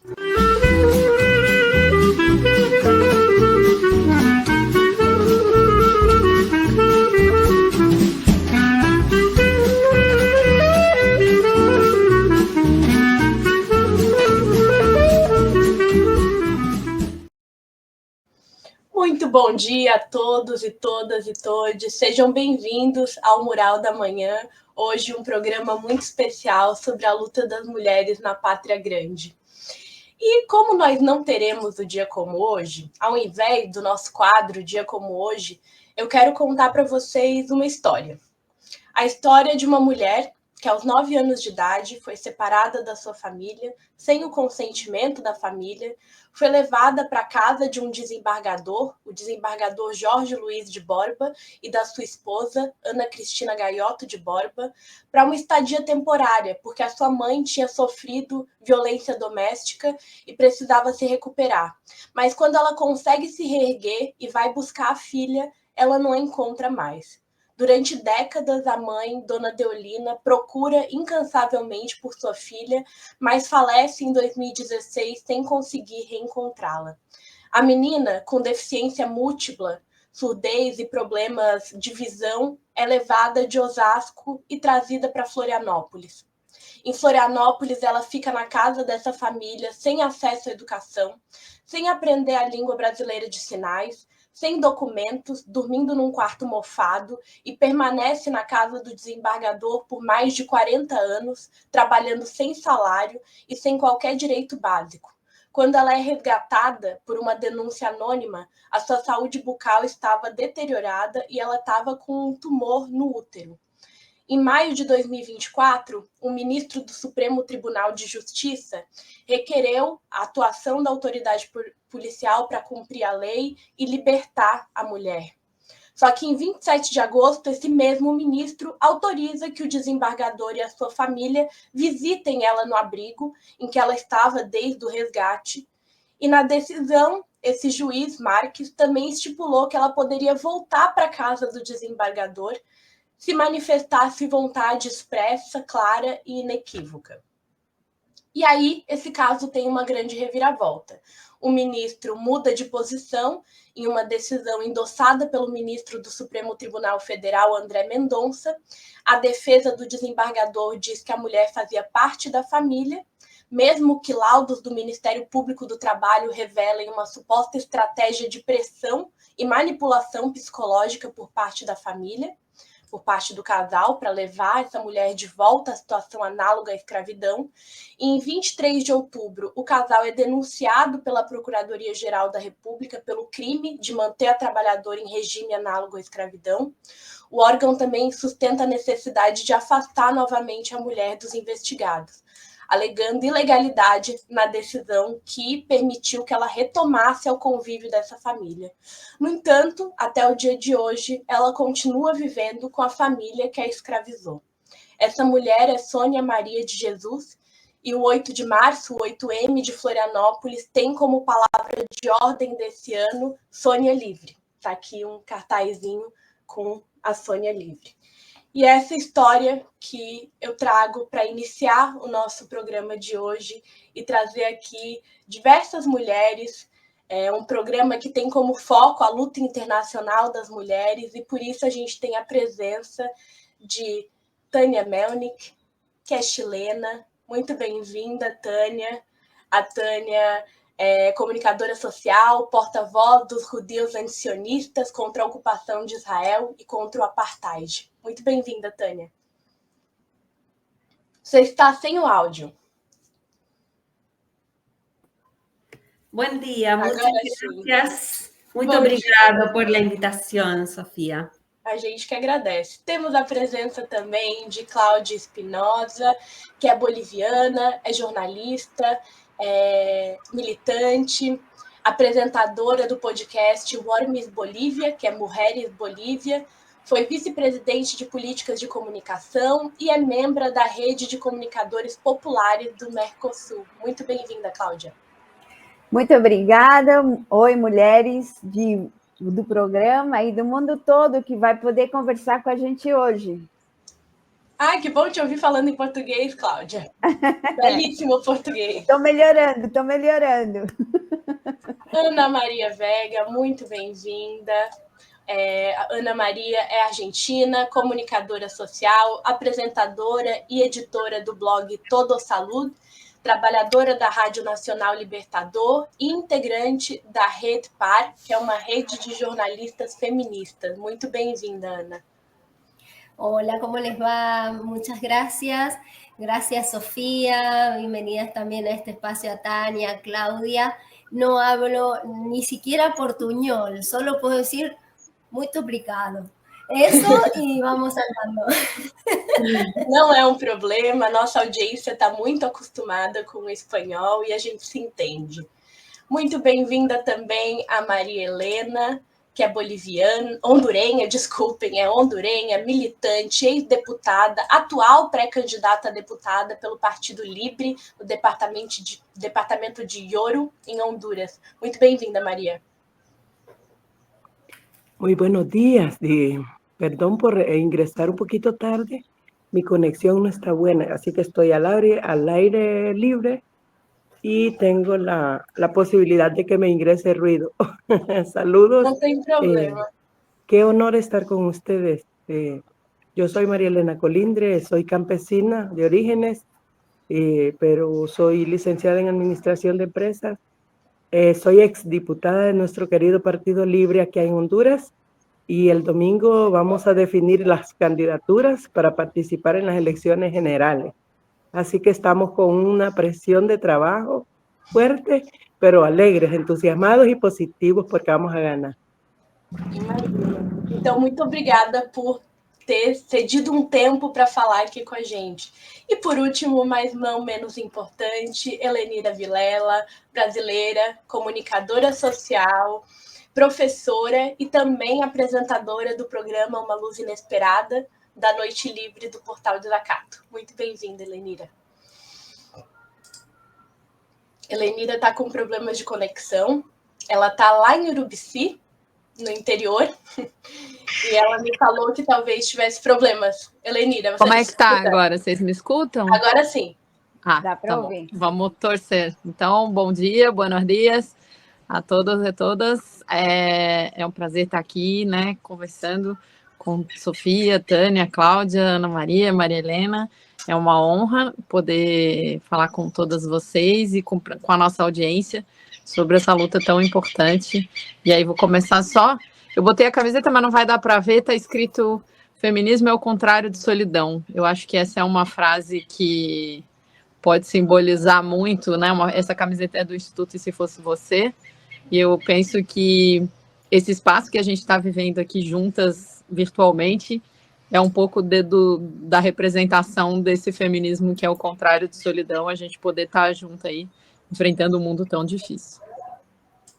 Muito bom dia a todos e todas e todes. Sejam bem-vindos ao Mural da Manhã. Hoje um programa muito especial sobre a luta das mulheres na Pátria Grande. E como nós não teremos o dia como hoje, ao invés do nosso quadro Dia como Hoje, eu quero contar para vocês uma história. A história de uma mulher que aos 9 anos de idade foi separada da sua família, sem o consentimento da família, foi levada para a casa de um desembargador, o desembargador Jorge Luiz de Borba, e da sua esposa, Ana Cristina Gaiotto de Borba, para uma estadia temporária, porque a sua mãe tinha sofrido violência doméstica e precisava se recuperar. Mas quando ela consegue se reerguer e vai buscar a filha, ela não a encontra mais. Durante décadas, a mãe, Dona Deolina, procura incansavelmente por sua filha, mas falece em 2016 sem conseguir reencontrá-la. A menina, com deficiência múltipla, surdez e problemas de visão, é levada de Osasco e trazida para Florianópolis. Em Florianópolis, ela fica na casa dessa família, sem acesso à educação, sem aprender a língua brasileira de sinais, sem documentos, dormindo num quarto mofado e permanece na casa do desembargador por mais de 40 anos, trabalhando sem salário e sem qualquer direito básico. Quando ela é resgatada por uma denúncia anônima, a sua saúde bucal estava deteriorada e ela estava com um tumor no útero. Em maio de 2024, o ministro do Supremo Tribunal de Justiça requereu a atuação da autoridade policial para cumprir a lei e libertar a mulher. Só que em 27 de agosto, esse mesmo ministro autoriza que o desembargador e a sua família visitem ela no abrigo em que ela estava desde o resgate. E na decisão, esse juiz, Marques, também estipulou que ela poderia voltar para a casa do desembargador se manifestasse vontade expressa, clara e inequívoca. E aí, esse caso tem uma grande reviravolta. O ministro muda de posição em uma decisão endossada pelo ministro do Supremo Tribunal Federal, André Mendonça. A defesa do desembargador diz que a mulher fazia parte da família, mesmo que laudos do Ministério Público do Trabalho revelem uma suposta estratégia de pressão e manipulação psicológica por parte da família, por parte do casal, para levar essa mulher de volta à situação análoga à escravidão. E em 23 de outubro, o casal é denunciado pela Procuradoria-Geral da República pelo crime de manter a trabalhadora em regime análogo à escravidão. O órgão também sustenta a necessidade de afastar novamente a mulher dos investigados, alegando ilegalidade na decisão que permitiu que ela retomasse ao convívio dessa família. No entanto, até o dia de hoje, ela continua vivendo com a família que a escravizou. Essa mulher é Sônia Maria de Jesus, e o 8 de março, o 8M de Florianópolis, tem como palavra de ordem desse ano Sônia Livre. Está aqui um cartazinho com a Sônia Livre. E essa história que eu trago para iniciar o nosso programa de hoje e trazer aqui diversas mulheres, um programa que tem como foco a luta internacional das mulheres, e por isso a gente tem a presença de Tânia Melnick, que é chilena. Muito bem-vinda, Tânia. A Tânia é comunicadora social, porta-voz dos judeus antisionistas contra a ocupação de Israel e contra o apartheid. Muito bem-vinda, Tânia. Você está sem o áudio. Bom dia, muchas gracias. Muito obrigada por la invitação, Sofia. A gente que agradece. Temos a presença também de Cláudia Espinosa, que é boliviana, é jornalista, militante, apresentadora do podcast War Miss Bolívia, que é Mulheres Bolívia, foi vice-presidente de políticas de comunicação e é membro da rede de comunicadores populares do Mercosul. Muito bem-vinda, Cláudia. Muito obrigada. Oi, mulheres do programa e do mundo todo que vai poder conversar com a gente hoje. Ai, que bom te ouvir falando em português, Cláudia. Belíssimo português. Estou melhorando, estou melhorando. Ana Maria Vega, muito bem-vinda. A Ana Maria é argentina, comunicadora social, apresentadora e editora do blog Todo Salud, trabalhadora da Rádio Nacional Libertador e integrante da Rede Par, que é uma rede de jornalistas feministas. Muito bem-vinda, Ana. Hola, ¿cómo les va? Muchas gracias. Gracias, Sofía. Bienvenidas también a este espacio a Tania, a Claudia. No hablo ni siquiera portuñol, solo puedo decir muito obrigado. Eso e vamos andando. Não é um problema, nossa audiência está muito acostumada com o espanhol e a gente se entende. Muito bem-vinda também a Maria Helena, que é boliviana, hondurenha, desculpem, é hondurenha, militante, ex-deputada, atual pré-candidata a deputada pelo Partido Libre, no departamento de Yoro, em Honduras. Muito bem-vinda, Maria. Muy buenos días. Perdón por ingresar un poquito tarde. Mi conexión no está buena, así que estoy al aire libre y tengo la posibilidad de que me ingrese ruido. Saludos. No tem problema. Qué honor estar con ustedes. Yo soy María Elena Colindre, soy campesina de orígenes, pero soy licenciada en Administración de Empresas. Soy exdiputada de nuestro querido Partido Libre aquí en Honduras y el domingo vamos a definir las candidaturas para participar en las elecciones generales. Así que estamos con una presión de trabajo fuerte, pero alegres, entusiasmados y positivos porque vamos a ganar. Então, muito obrigada por ter cedido um tempo para falar aqui com a gente. E por último, mas não menos importante, Helenira Vilela, brasileira, comunicadora social, professora e também apresentadora do programa Uma Luz Inesperada, da Noite Livre do Portal Desacato. Muito bem-vinda, Helenira. Helenira está com problemas de conexão. Ela está lá em Urubici, no interior, e ela me falou que talvez tivesse problemas. Helenira, você como é que está agora? Vocês me escutam? Agora sim. Dá para ouvir. Vamos torcer. Então, bom dia, buenos dias a todos e todas. É um prazer estar aqui, né, conversando com Sofia, Tânia, Cláudia, Ana Maria, Maria Helena. É uma honra poder falar com todas vocês e com a nossa audiência sobre essa luta tão importante. E aí vou começar só... Eu botei a camiseta, mas não vai dar para ver, está escrito feminismo é o contrário de solidão. Eu acho que essa é uma frase que pode simbolizar muito, né? Essa camiseta é do Instituto E Se Fosse Você, e eu penso que esse espaço que a gente está vivendo aqui juntas virtualmente é um pouco da representação desse feminismo que é o contrário de solidão, a gente poder estar junto aí, enfrentando um mundo tão difícil.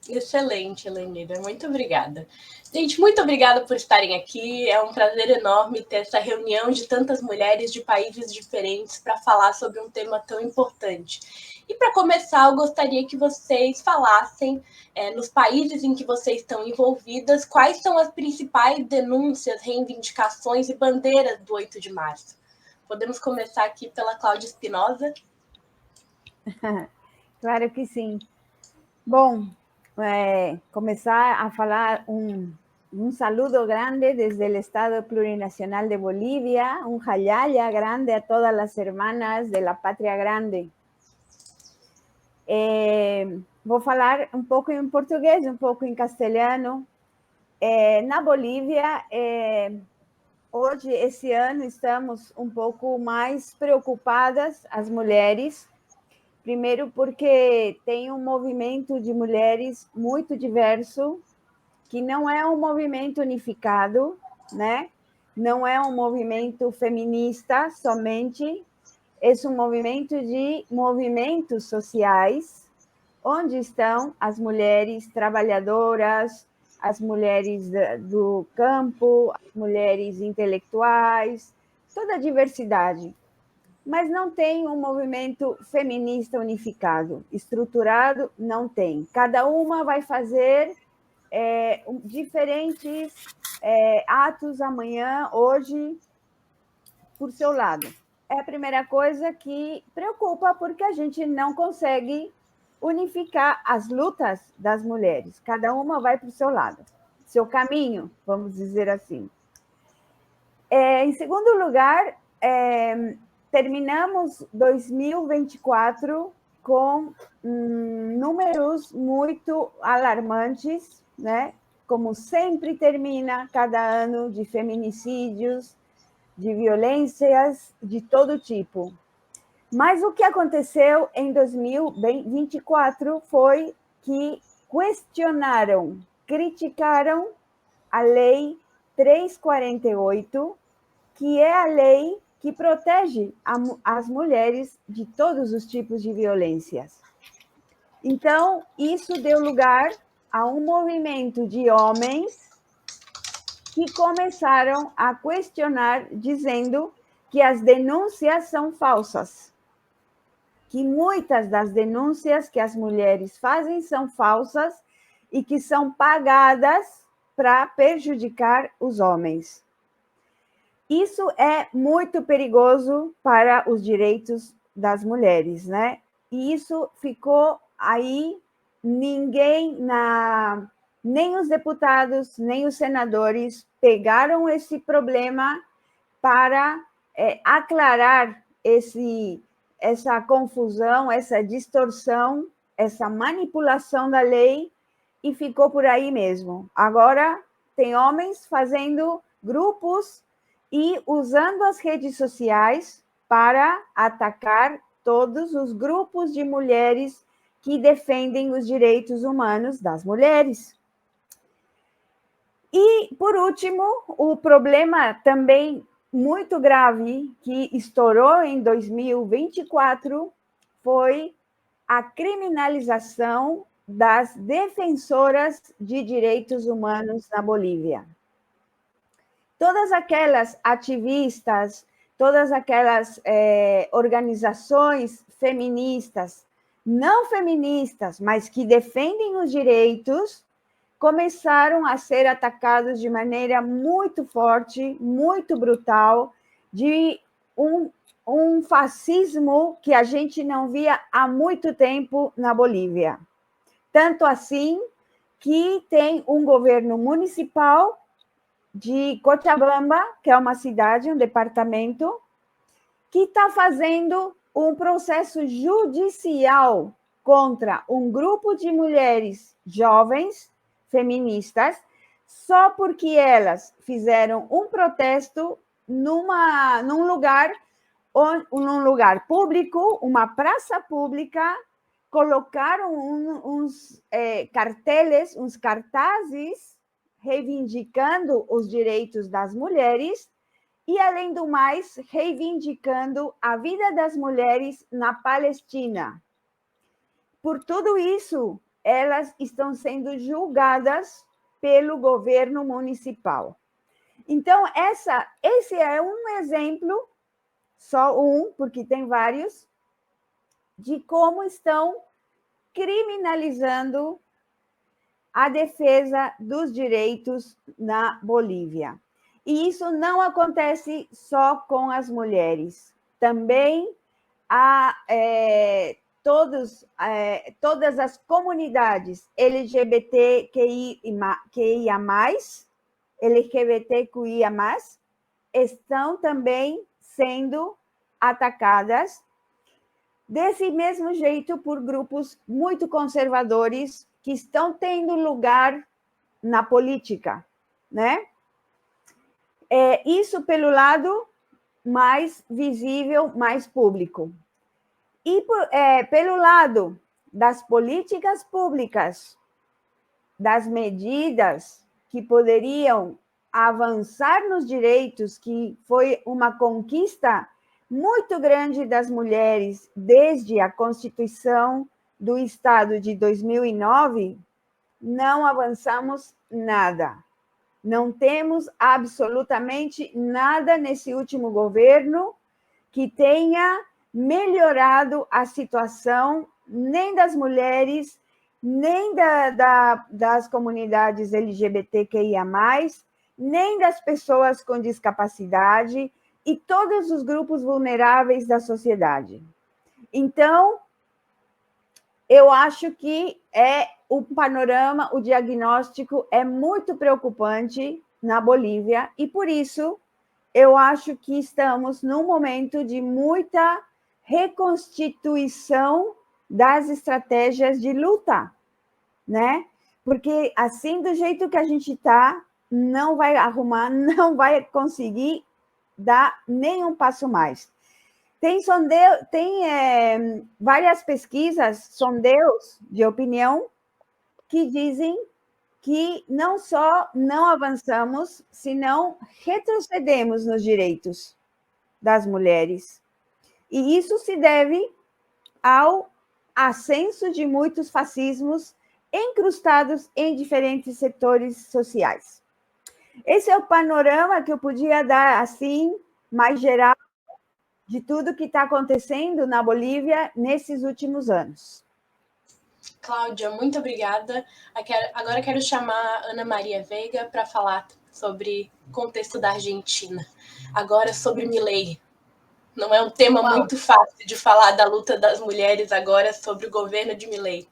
Excelente, Helenira. Muito obrigada. Gente, muito obrigada por estarem aqui. É um prazer enorme ter essa reunião de tantas mulheres de países diferentes para falar sobre um tema tão importante. E para começar, eu gostaria que vocês falassem, nos países em que vocês estão envolvidas, quais são as principais denúncias, reivindicações e bandeiras do 8 de março. Podemos começar aqui pela Cláudia Espinosa? Claro que sim. Bom, começar a falar un saludo grande desde el Estado Plurinacional de Bolivia, un jalaya grande a todas las hermanas de la Patria Grande. Vou falar um pouco em português, um pouco em castelhano. Na Bolívia, hoje, esse ano, estamos um pouco mais preocupadas, as mulheres. Primeiro porque tem um movimento de mulheres muito diverso, que não é um movimento unificado, né? Não é um movimento feminista somente, é um movimento de movimentos sociais, onde estão as mulheres trabalhadoras, as mulheres do campo, as mulheres intelectuais, toda a diversidade. Mas não tem um movimento feminista unificado, estruturado, não tem. Cada uma vai fazer diferentes atos amanhã, hoje, por seu lado. É a primeira coisa que preocupa, porque a gente não consegue unificar as lutas das mulheres. Cada uma vai para o seu lado, seu caminho, vamos dizer assim. Em segundo lugar, terminamos 2024 com números muito alarmantes, né? Como sempre termina cada ano, de feminicídios, de violências de todo tipo. Mas o que aconteceu em 2024 foi que questionaram, criticaram a Lei 348, que é a lei que protege as mulheres de todos os tipos de violências. Então, isso deu lugar a um movimento de homens que começaram a questionar, dizendo que as denúncias são falsas, que muitas das denúncias que as mulheres fazem são falsas e que são pagadas para prejudicar os homens. Isso é muito perigoso para os direitos das mulheres, né? E isso ficou aí, nem os deputados, nem os senadores pegaram esse problema para aclarar essa confusão, essa distorção, essa manipulação da lei, e ficou por aí mesmo. Agora, tem homens fazendo grupos e usando as redes sociais para atacar todos os grupos de mulheres que defendem os direitos humanos das mulheres. E, por último, o problema também muito grave que estourou em 2024 foi a criminalização das defensoras de direitos humanos na Bolívia. Todas aquelas ativistas, todas aquelas organizações feministas, não feministas, mas que defendem os direitos, começaram a ser atacados de maneira muito forte, muito brutal, de um fascismo que a gente não via há muito tempo na Bolívia. Tanto assim que tem um governo municipal de Cochabamba, que é uma cidade, um departamento, que está fazendo um processo judicial contra um grupo de mulheres jovens, feministas, só porque elas fizeram um protesto num lugar público, uma praça pública, colocaram uns carteles, uns cartazes, reivindicando os direitos das mulheres e, além do mais, reivindicando a vida das mulheres na Palestina. Por tudo isso, elas estão sendo julgadas pelo governo municipal. Então, esse é um exemplo, só um, porque tem vários, de como estão criminalizando a defesa dos direitos na Bolívia. E isso não acontece só com as mulheres. Também há todas as comunidades LGBTQIA+, estão também sendo atacadas desse mesmo jeito por grupos muito conservadores que estão tendo lugar na política, né? Isso pelo lado mais visível, mais público. E pelo lado das políticas públicas, das medidas que poderiam avançar nos direitos, que foi uma conquista muito grande das mulheres desde a Constituição do Estado de 2009, não avançamos nada. Não temos absolutamente nada nesse último governo que tenha melhorado a situação nem das mulheres, nem das comunidades LGBTQIA+, nem das pessoas com discapacidade. e todos os grupos vulneráveis da sociedade. Então, eu acho que o panorama, o diagnóstico é muito preocupante na Bolívia, e por isso eu acho que estamos num momento de muita reconstituição das estratégias de luta, né? Porque assim, do jeito que a gente está, não vai arrumar, não vai conseguir dar nenhum passo mais. Tem várias pesquisas, sondeios de opinião, que dizem que não só não avançamos, senão retrocedemos nos direitos das mulheres. E isso se deve ao ascenso de muitos fascismos incrustados em diferentes setores sociais. Esse é o panorama que eu podia dar, assim, mais geral, de tudo que está acontecendo na Bolívia nesses últimos anos. Cláudia, muito obrigada. Agora quero chamar a Ana Maria Veiga para falar sobre o contexto da Argentina. Agora sobre Milei. Não é um tema muito fácil de falar da luta das mulheres agora sobre o governo de Milei.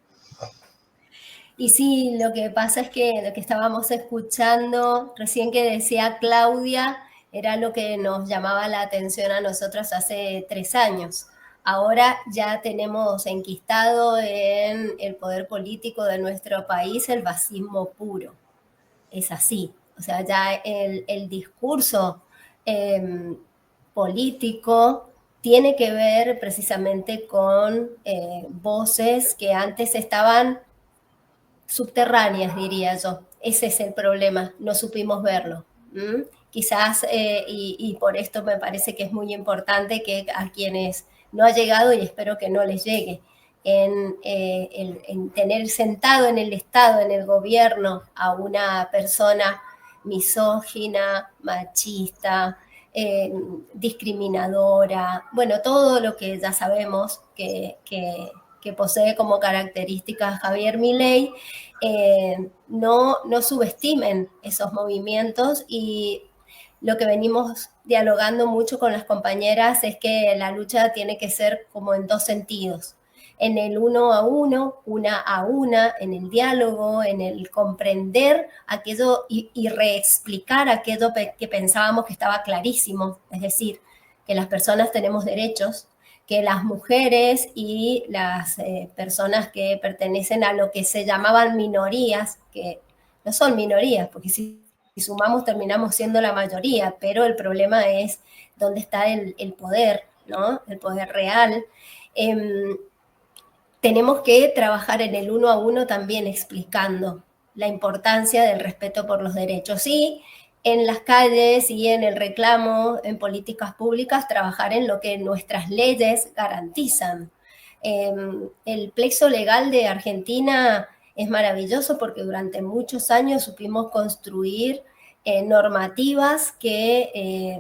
Y sí, lo que pasa es que lo que estábamos escuchando recién que decía Claudia era lo que nos llamaba la atención a nosotros hace 3 años. Ahora ya tenemos enquistado en el poder político de nuestro país el fascismo puro. Es así. O sea, ya el discurso político tiene que ver precisamente con voces que antes estaban subterráneas, diría yo. Ese es el problema, no supimos verlo. Quizás, y por esto me parece que es muy importante que a quienes no ha llegado, y espero que no les llegue, en tener sentado en el Estado, en el gobierno, a una persona misógina, machista, discriminadora, bueno, todo lo que ya sabemos que posee como características Javier Milei, no subestimen esos movimientos, y lo que venimos dialogando mucho con las compañeras es que la lucha tiene que ser como en 2 sentidos. En el uno a uno, una a una, en el diálogo, en el comprender aquello y reexplicar aquello que pensábamos que estaba clarísimo, es decir, que las personas tenemos derechos, que las mujeres y las personas que pertenecen a lo que se llamaban minorías, que no son minorías, porque si sumamos terminamos siendo la mayoría, pero el problema es dónde está el poder, ¿no? El poder real. Tenemos que trabajar en el uno a uno también explicando la importancia del respeto por los derechos. Y en las calles y en el reclamo, en políticas públicas, trabajar en lo que nuestras leyes garantizan. El plexo legal de Argentina es maravilloso porque durante muchos años supimos construir normativas que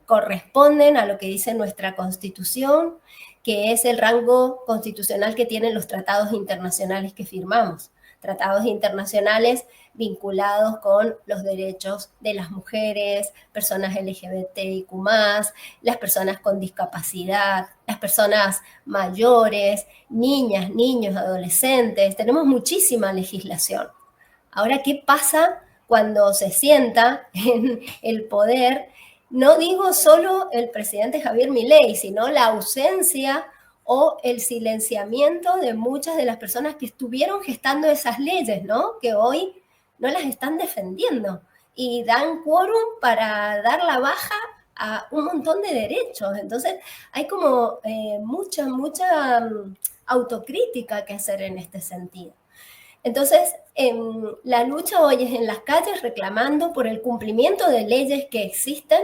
corresponden a lo que dice nuestra Constitución, que es el rango constitucional que tienen los tratados internacionales que firmamos. Tratados internacionales vinculados con los derechos de las mujeres, personas LGBTIQ+, las personas con discapacidad, las personas mayores, niñas, niños, adolescentes. Tenemos muchísima legislación. Ahora, ¿qué pasa cuando se sienta en el poder? No digo solo el presidente Javier Milei, sino la ausencia o el silenciamiento de muchas de las personas que estuvieron gestando esas leyes, ¿no? Que hoy no las están defendiendo y dan quórum para dar la baja a un montón de derechos. Entonces hay como mucha autocrítica que hacer en este sentido. Entonces, la lucha hoy es en las calles reclamando por el cumplimiento de leyes que existen,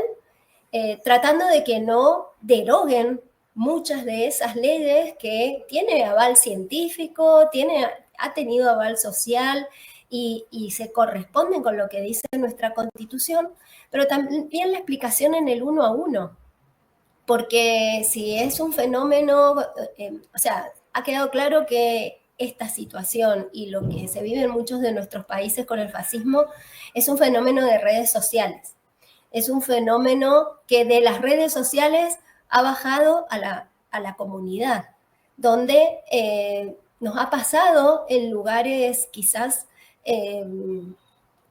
tratando de que no deroguen muchas de esas leyes que tiene aval científico, ha tenido aval social y se corresponden con lo que dice nuestra Constitución, pero también la explicación en el uno a uno, porque si es un fenómeno, o sea, ha quedado claro que esta situación y lo que se vive en muchos de nuestros países con el fascismo es un fenómeno de redes sociales. Es un fenómeno que de las redes sociales ha bajado a la comunidad, donde nos ha pasado en lugares quizás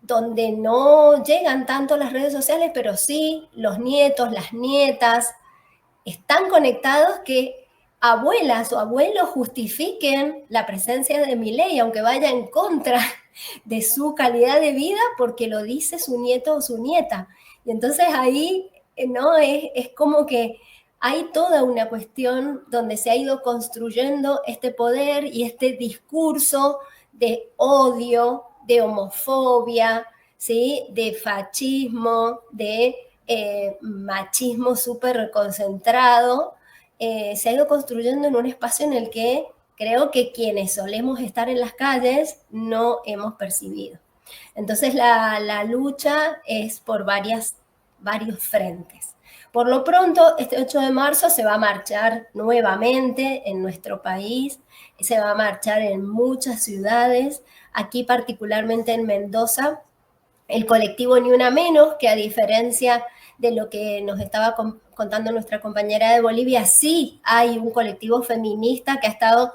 donde no llegan tanto las redes sociales, pero sí los nietos, las nietas, están conectados que abuelas o abuelos justifiquen la presencia de Milei, aunque vaya en contra de su calidad de vida, porque lo dice su nieto o su nieta. Y entonces ahí, ¿no? Es como que hay toda una cuestión donde se ha ido construyendo este poder y este discurso de odio, de homofobia, ¿sí? De fascismo, de machismo súper concentrado, se ha ido construyendo en un espacio en el que creo que quienes solemos estar en las calles no hemos percibido. Entonces la lucha es por varios frentes. Por lo pronto, este 8 de marzo se va a marchar nuevamente en nuestro país, se va a marchar en muchas ciudades, aquí particularmente en Mendoza, el colectivo Ni Una Menos, que a diferencia de lo que nos estaba contando nuestra compañera de Bolivia, sí hay un colectivo feminista que ha estado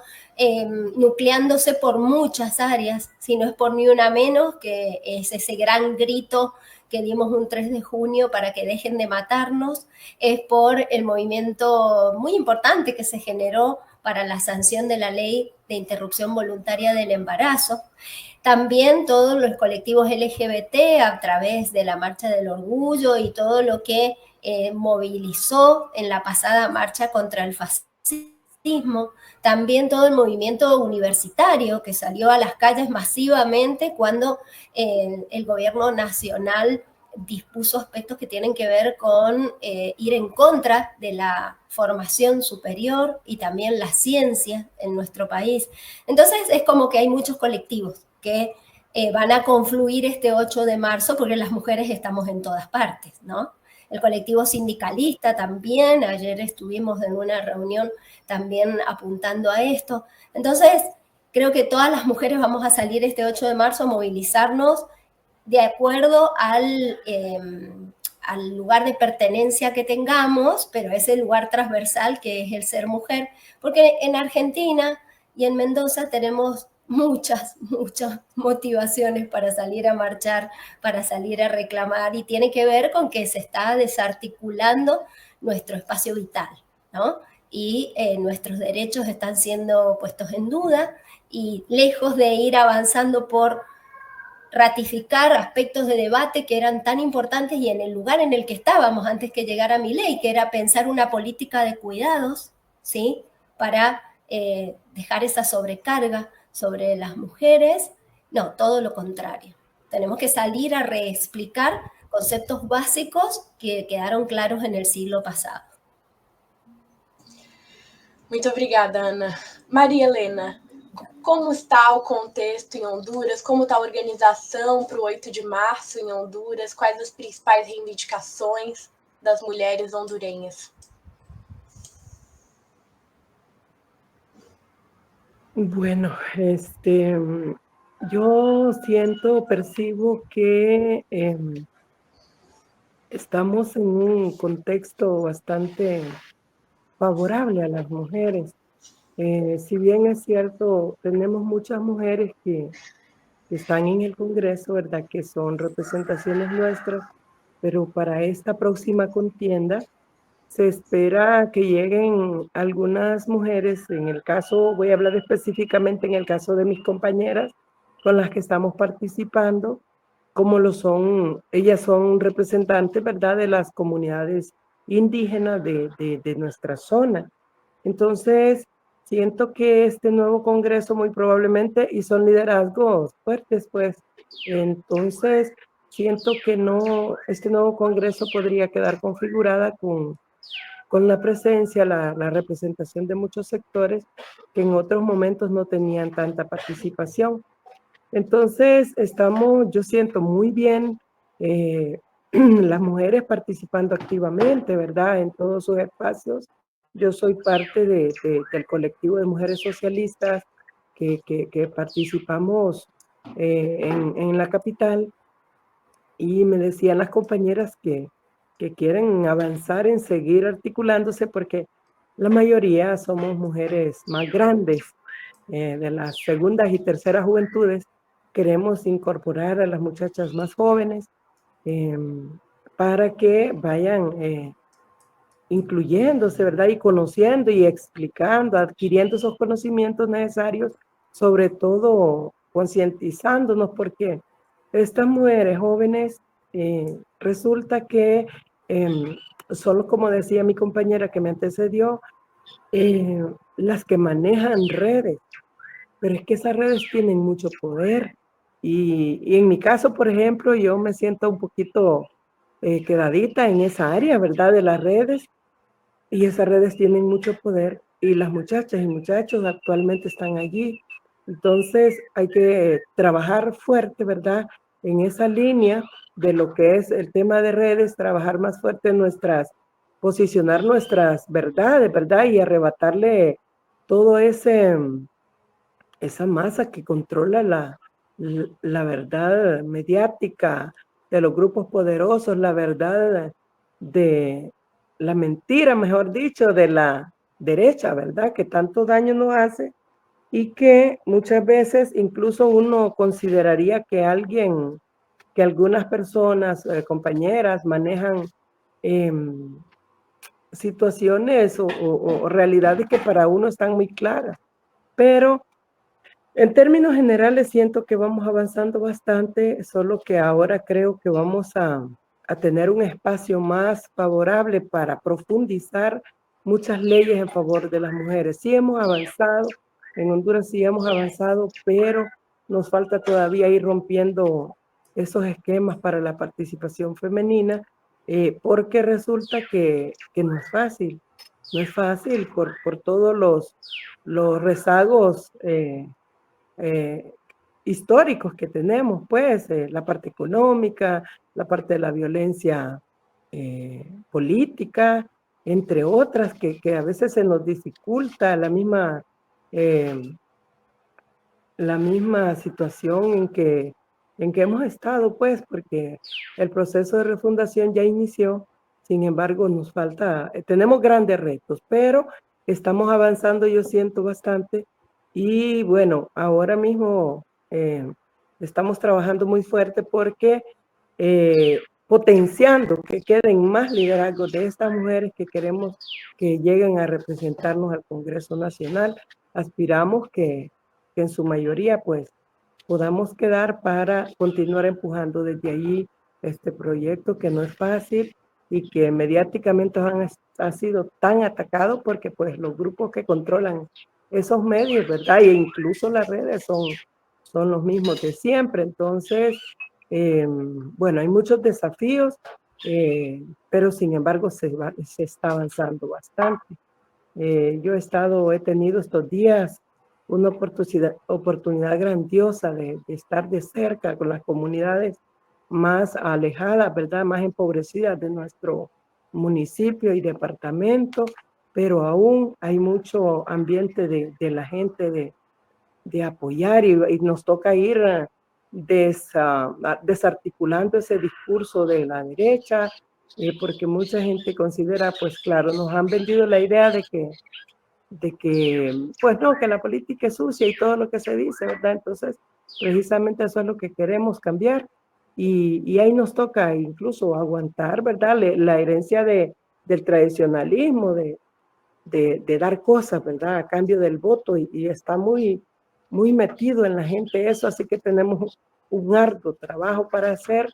nucleándose por muchas áreas, si no es por Ni Una Menos, que es ese gran grito que dimos un 3 de junio para que dejen de matarnos, es por el movimiento muy importante que se generó para la sanción de la ley de interrupción voluntaria del embarazo. También todos los colectivos LGBT a través de la Marcha del Orgullo y todo lo que movilizó en la pasada marcha contra el fascismo. También todo el movimiento universitario que salió a las calles masivamente cuando el gobierno nacional dispuso aspectos que tienen que ver con ir en contra de la formación superior y también la ciencia en nuestro país. Entonces es como que hay muchos colectivos que van a confluir este 8 de marzo porque las mujeres estamos en todas partes, ¿no? El colectivo sindicalista también, ayer estuvimos en una reunión también apuntando a esto. Entonces, creo que todas las mujeres vamos a salir este 8 de marzo a movilizarnos de acuerdo al lugar de pertenencia que tengamos, pero ese lugar transversal que es el ser mujer, porque en Argentina y en Mendoza tenemos muchas motivaciones para salir a marchar, para salir a reclamar, y tiene que ver con que se está desarticulando nuestro espacio vital, ¿no? Y nuestros derechos están siendo puestos en duda, y lejos de ir avanzando por ratificar aspectos de debate que eran tan importantes y en el lugar en el que estábamos antes que llegara Milei, que era pensar una política de cuidados, ¿sí? Para dejar esa sobrecarga sobre las mujeres. No, todo lo contrario. Tenemos que salir a reexplicar conceptos básicos que quedaron claros en el siglo pasado. Muito obrigada, Ana. Maria Helena, como está o contexto em Honduras? Como está a organização para o 8 de março em Honduras? Quais as principais reivindicações das mulheres hondureñas? Bueno, yo percibo que estamos en un contexto bastante favorable a las mujeres. Si bien es cierto, tenemos muchas mujeres que están en el Congreso, ¿verdad? Que son representaciones nuestras, pero para esta próxima contienda se espera que lleguen algunas mujeres, en el caso, voy a hablar específicamente en el caso de mis compañeras con las que estamos participando, como lo son, ellas son representantes, ¿verdad?, de las comunidades indígenas de nuestra zona. Entonces, siento que este nuevo Congreso muy probablemente, y son liderazgos fuertes, pues, entonces siento que no, este nuevo Congreso podría quedar configurada con la presencia, la representación de muchos sectores que en otros momentos no tenían tanta participación. Entonces, yo siento muy bien las mujeres participando activamente, ¿verdad? En todos sus espacios. Yo soy parte del colectivo de mujeres socialistas que participamos en la capital. y me decían las compañeras que quieren avanzar en seguir articulándose porque la mayoría somos mujeres más grandes, de las segundas y terceras juventudes. Queremos incorporar a las muchachas más jóvenes para que vayan incluyéndose, ¿verdad? Y conociendo y explicando, adquiriendo esos conocimientos necesarios, sobre todo concientizándonos, porque estas mujeres jóvenes resulta que son, como decía mi compañera que me antecedió, las que manejan redes, pero es que esas redes tienen mucho poder. Y en mi caso, por ejemplo, yo me siento un poquito quedadita en esa área, ¿verdad? De las redes, y esas redes tienen mucho poder y las muchachas y muchachos actualmente están allí. Entonces hay que trabajar fuerte, ¿verdad? En esa línea de lo que es el tema de redes, trabajar más fuerte en posicionar nuestras verdades, ¿verdad? Y arrebatarle todo esa masa que controla la verdad mediática de los grupos poderosos, la verdad de la mentira, mejor dicho, de la derecha, ¿verdad? Que tanto daño nos hace y que muchas veces incluso uno consideraría que algunas personas, compañeras, manejan situaciones o realidades que para uno están muy claras. Pero en términos generales siento que vamos avanzando bastante, solo que ahora creo que vamos a tener un espacio más favorable para profundizar muchas leyes en favor de las mujeres. Sí hemos avanzado, en Honduras sí hemos avanzado, pero nos falta todavía ir rompiendo esos esquemas para la participación femenina, porque resulta que no es fácil. No es fácil por todos los rezagos históricos que tenemos, pues, la parte económica, la parte de la violencia política, entre otras, que a veces se nos dificulta la misma situación en que hemos estado, pues, porque el proceso de refundación ya inició. Sin embargo, nos falta, tenemos grandes retos, pero estamos avanzando, yo siento, bastante. Y bueno, ahora mismo estamos trabajando muy fuerte porque potenciando que queden más liderazgos de estas mujeres que queremos que lleguen a representarnos al Congreso Nacional. Aspiramos que en su mayoría pues podamos quedar para continuar empujando desde allí este proyecto que no es fácil y que mediáticamente ha sido tan atacado porque pues los grupos que controlan esos medios, ¿verdad? E incluso las redes son los mismos de siempre. Entonces, bueno, hay muchos desafíos, pero sin embargo se está avanzando bastante. Yo he tenido estos días una oportunidad grandiosa de estar de cerca con las comunidades más alejadas, ¿verdad? Más empobrecidas de nuestro municipio y departamento, pero aún hay mucho ambiente de la gente de apoyar y nos toca ir desarticulando ese discurso de la derecha, porque mucha gente considera, pues claro, nos han vendido la idea de que pues no, que la política es sucia y todo lo que se dice, ¿verdad? Entonces, precisamente eso es lo que queremos cambiar y ahí nos toca incluso aguantar, ¿verdad? La herencia del tradicionalismo, de dar cosas, ¿verdad? A cambio del voto y está muy, muy metido en la gente eso, así que tenemos un arduo trabajo para hacer,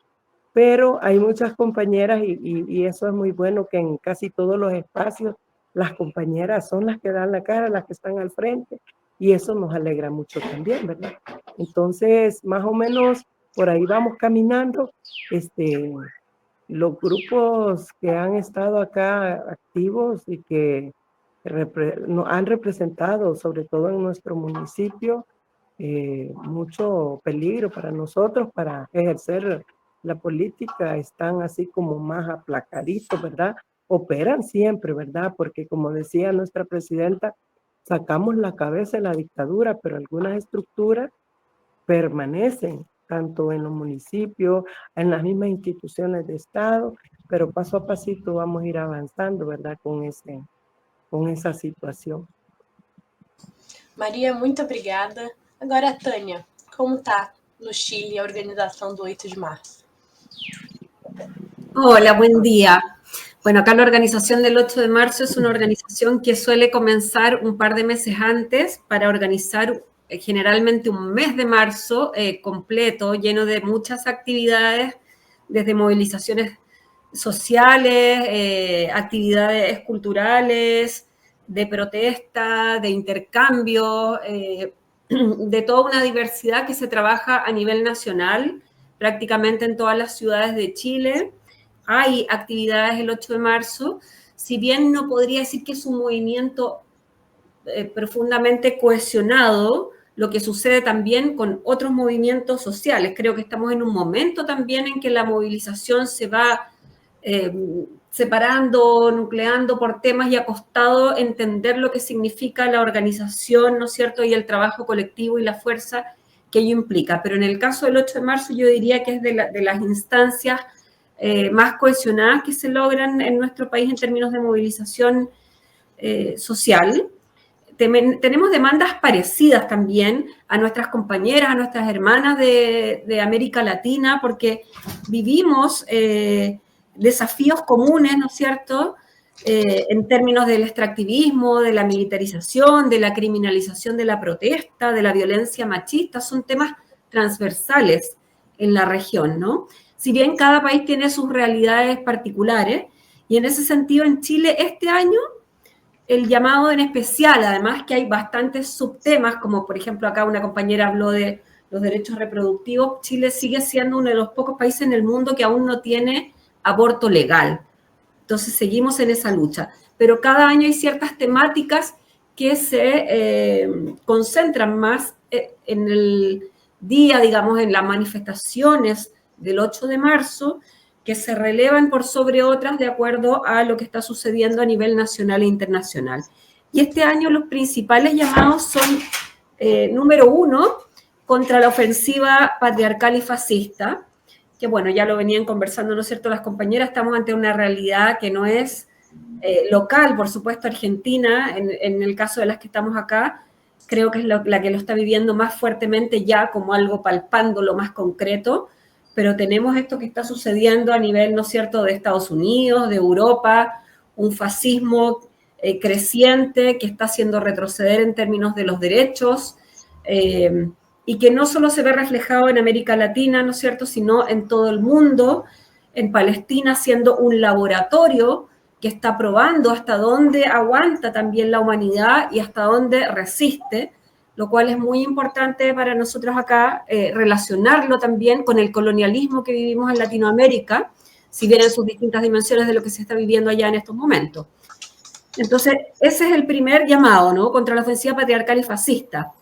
pero hay muchas compañeras y eso es muy bueno que en casi todos los espacios las compañeras son las que dan la cara, las que están al frente, y eso nos alegra mucho también, ¿verdad? Entonces, más o menos por ahí vamos caminando. Los grupos que han estado acá activos y que nos han representado, sobre todo en nuestro municipio, mucho peligro para nosotros, para ejercer la política, están así como más aplacaditos, ¿verdad? Operan siempre, ¿verdad? Porque como decía nuestra presidenta, sacamos la cabeza de la dictadura, pero algunas estructuras permanecen tanto en los municipios, en las mismas instituciones de Estado, pero paso a pasito vamos a ir avanzando, ¿verdad? Com essa situação. Maria, muito obrigada. Agora, Tânia, como está no Chile a organización do 8 de marzo? Hola, buen día. Bueno, acá la organización del 8 de marzo es una organización que suele comenzar un par de meses antes para organizar generalmente un mes de marzo completo, lleno de muchas actividades, desde movilizaciones sociales, actividades culturales, de protesta, de intercambio, de toda una diversidad que se trabaja a nivel nacional, prácticamente en todas las ciudades de Chile. Hay actividades el 8 de marzo, si bien no podría decir que es un movimiento profundamente cohesionado, lo que sucede también con otros movimientos sociales. Creo que estamos en un momento también en que la movilización se va separando, nucleando por temas y ha costado entender lo que significa la organización, ¿no es cierto?, y el trabajo colectivo y la fuerza que ello implica. Pero en el caso del 8 de marzo yo diría que es de las instancias más cohesionadas que se logran en nuestro país en términos de movilización social. Tenemos demandas parecidas también a nuestras compañeras, a nuestras hermanas de América Latina, porque vivimos desafíos comunes, ¿no es cierto?, en términos del extractivismo, de la militarización, de la criminalización de la protesta, de la violencia machista, son temas transversales en la región, ¿no? Si bien cada país tiene sus realidades particulares, y en ese sentido en Chile este año el llamado en especial, además que hay bastantes subtemas, como por ejemplo acá una compañera habló de los derechos reproductivos, Chile sigue siendo uno de los pocos países en el mundo que aún no tiene aborto legal. Entonces seguimos en esa lucha. Pero cada año hay ciertas temáticas que se concentran más en el día, digamos, en las manifestaciones del 8 de marzo, que se relevan por sobre otras de acuerdo a lo que está sucediendo a nivel nacional e internacional. Y este año los principales llamados son, número 1, contra la ofensiva patriarcal y fascista, que bueno, ya lo venían conversando, ¿no es cierto?, las compañeras, estamos ante una realidad que no es local, por supuesto, Argentina, en el caso de las que estamos acá, creo que es la que lo está viviendo más fuertemente ya como algo palpando lo más concreto, pero tenemos esto que está sucediendo a nivel, ¿no es cierto?, de Estados Unidos, de Europa, un fascismo creciente que está haciendo retroceder en términos de los derechos, y que no solo se ve reflejado en América Latina, ¿no es cierto?, sino en todo el mundo, en Palestina siendo un laboratorio que está probando hasta dónde aguanta también la humanidad y hasta dónde resiste, lo cual es muy importante para nosotros acá relacionarlo también con el colonialismo que vivimos en Latinoamérica, si bien en sus distintas dimensiones de lo que se está viviendo allá en estos momentos. Entonces, ese es el primer llamado, ¿no?, contra la ofensiva patriarcal y fascista.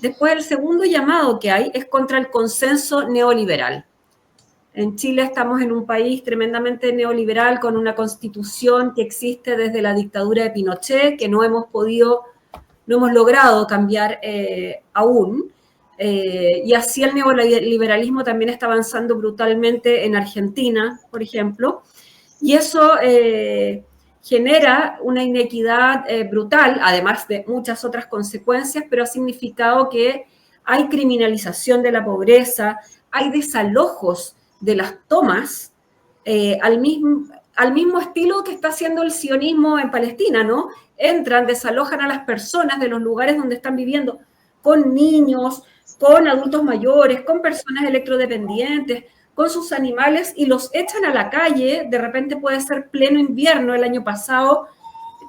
Después, el segundo llamado que hay es contra el consenso neoliberal. En Chile estamos en un país tremendamente neoliberal, con una constitución que existe desde la dictadura de Pinochet, que no hemos logrado cambiar aún, y así el neoliberalismo también está avanzando brutalmente en Argentina, por ejemplo, y eso genera una inequidad brutal, además de muchas otras consecuencias, pero ha significado que hay criminalización de la pobreza, hay desalojos de las tomas, al mismo estilo que está haciendo el sionismo en Palestina, ¿no? Entran, desalojan a las personas de los lugares donde están viviendo, con niños, con adultos mayores, con personas electrodependientes, con sus animales, y los echan a la calle. De repente puede ser pleno invierno el año pasado,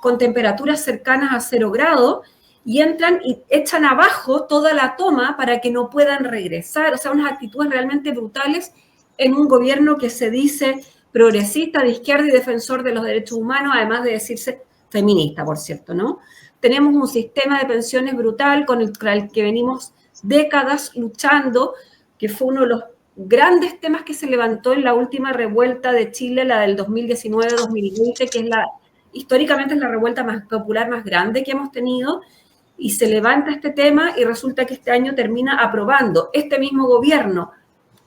con temperaturas cercanas a 0 grados, y entran y echan abajo toda la toma para que no puedan regresar. O sea, unas actitudes realmente brutales en un gobierno que se dice progresista, de izquierda y defensor de los derechos humanos, además de decirse feminista, por cierto, ¿no? Tenemos un sistema de pensiones brutal con el que venimos décadas luchando, que fue uno de los grandes temas que se levantó en la última revuelta de Chile, la del 2019-2020, que es históricamente es la revuelta más popular, más grande que hemos tenido, y se levanta este tema y resulta que este año termina aprobando este mismo gobierno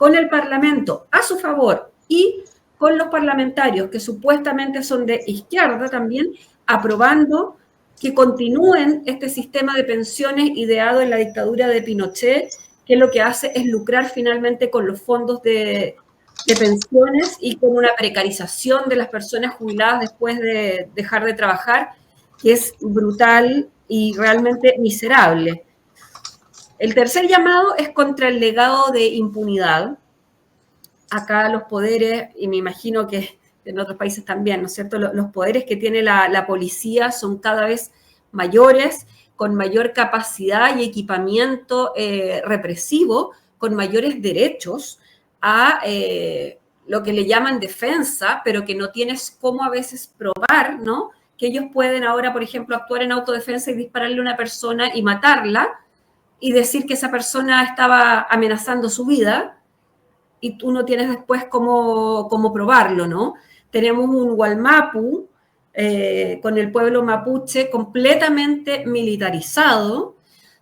con el Parlamento a su favor y con los parlamentarios que supuestamente son de izquierda también, aprobando que continúen este sistema de pensiones ideado en la dictadura de Pinochet, que lo que hace es lucrar finalmente con los fondos de pensiones y con una precarización de las personas jubiladas después de dejar de trabajar, que es brutal y realmente miserable. El tercer llamado es contra el legado de impunidad. Acá los poderes, y me imagino que en otros países también, ¿no es cierto? Los poderes que tiene la policía son cada vez mayores, con mayor capacidad y equipamiento represivo, con mayores derechos a lo que le llaman defensa, pero que no tienes cómo a veces probar, ¿no? Que ellos pueden ahora, por ejemplo, actuar en autodefensa y dispararle a una persona y matarla y decir que esa persona estaba amenazando su vida, y tú no tienes después cómo probarlo, ¿no? Tenemos un Wallmapu con el pueblo mapuche completamente militarizado.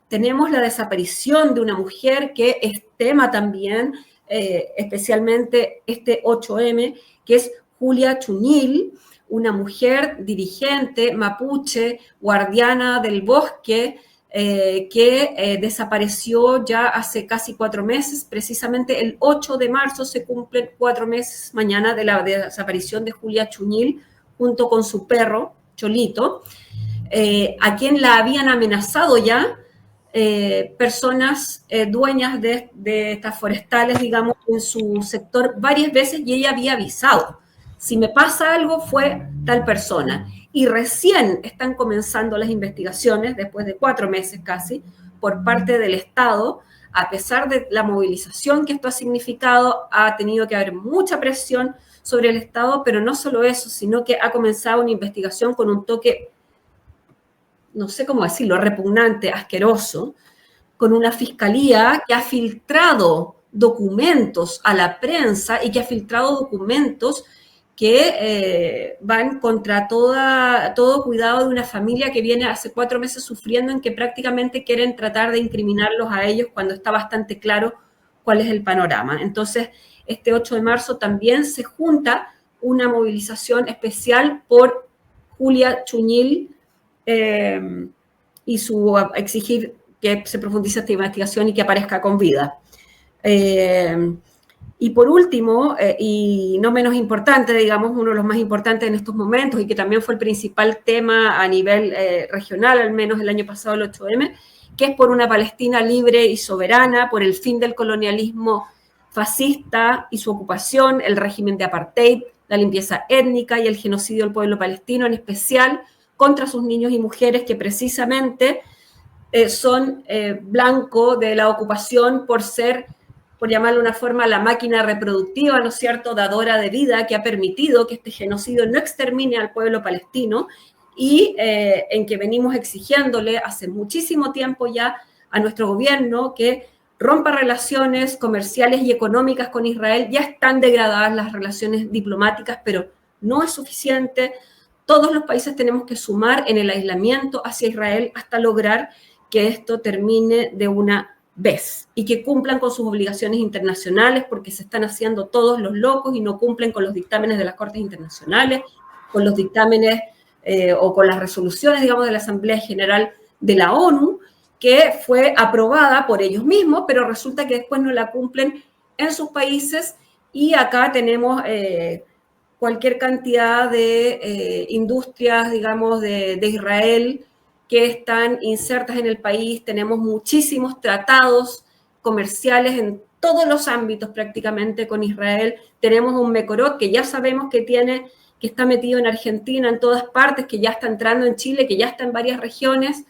Tenemos la desaparición de una mujer que es tema también, especialmente este 8M, que es Julia Chuñil, una mujer dirigente mapuche, guardiana del bosque, que desapareció ya hace casi 4 meses. Precisamente el 8 de marzo se cumplen 4 meses mañana de la desaparición de Julia Chuñil junto con su perro, Cholito, a quien la habían amenazado ya personas dueñas de estas forestales, digamos, en su sector varias veces, y ella había avisado: si me pasa algo fue tal persona. Y recién están comenzando las investigaciones, después de 4 meses casi, por parte del Estado. A pesar de la movilización que esto ha significado, ha tenido que haber mucha presión sobre el Estado, pero no solo eso, sino que ha comenzado una investigación con un toque, no sé cómo decirlo, repugnante, asqueroso, con una fiscalía que ha filtrado documentos a la prensa y que ha filtrado documentos que van contra todo cuidado de una familia que viene hace 4 meses sufriendo, en que prácticamente quieren tratar de incriminarlos a ellos cuando está bastante claro cuál es el panorama. Entonces, este 8 de marzo también se junta una movilización especial por Julia Chuñil y su exigir que se profundice esta investigación y que aparezca con vida. Y por último, y no menos importante, digamos, uno de los más importantes en estos momentos y que también fue el principal tema a nivel regional, al menos el año pasado, el 8M, que es por una Palestina libre y soberana, por el fin del colonialismo fascista y su ocupación, el régimen de apartheid, la limpieza étnica y el genocidio del pueblo palestino, en especial contra sus niños y mujeres que precisamente son blanco de la ocupación por ser, por llamarlo de una forma, la máquina reproductiva, ¿no es cierto?, dadora de vida, que ha permitido que este genocidio no extermine al pueblo palestino, y en que venimos exigiéndole hace muchísimo tiempo ya a nuestro gobierno que rompa relaciones comerciales y económicas con Israel. Ya están degradadas las relaciones diplomáticas, pero no es suficiente. Todos los países tenemos que sumar en el aislamiento hacia Israel hasta lograr que esto termine de una vez y que cumplan con sus obligaciones internacionales, porque se están haciendo todos los locos y no cumplen con los dictámenes de las Cortes Internacionales, con los dictámenes o con las resoluciones, digamos, de la Asamblea General de la ONU, que fue aprobada por ellos mismos, pero resulta que después no la cumplen en sus países. Y acá tenemos cualquier cantidad de industrias, digamos, de Israel que están insertas en el país. Tenemos muchísimos tratados comerciales en todos los ámbitos prácticamente con Israel. Tenemos un Mekorot que ya sabemos que está metido en Argentina, en todas partes, que ya está entrando en Chile, que ya está en varias regiones,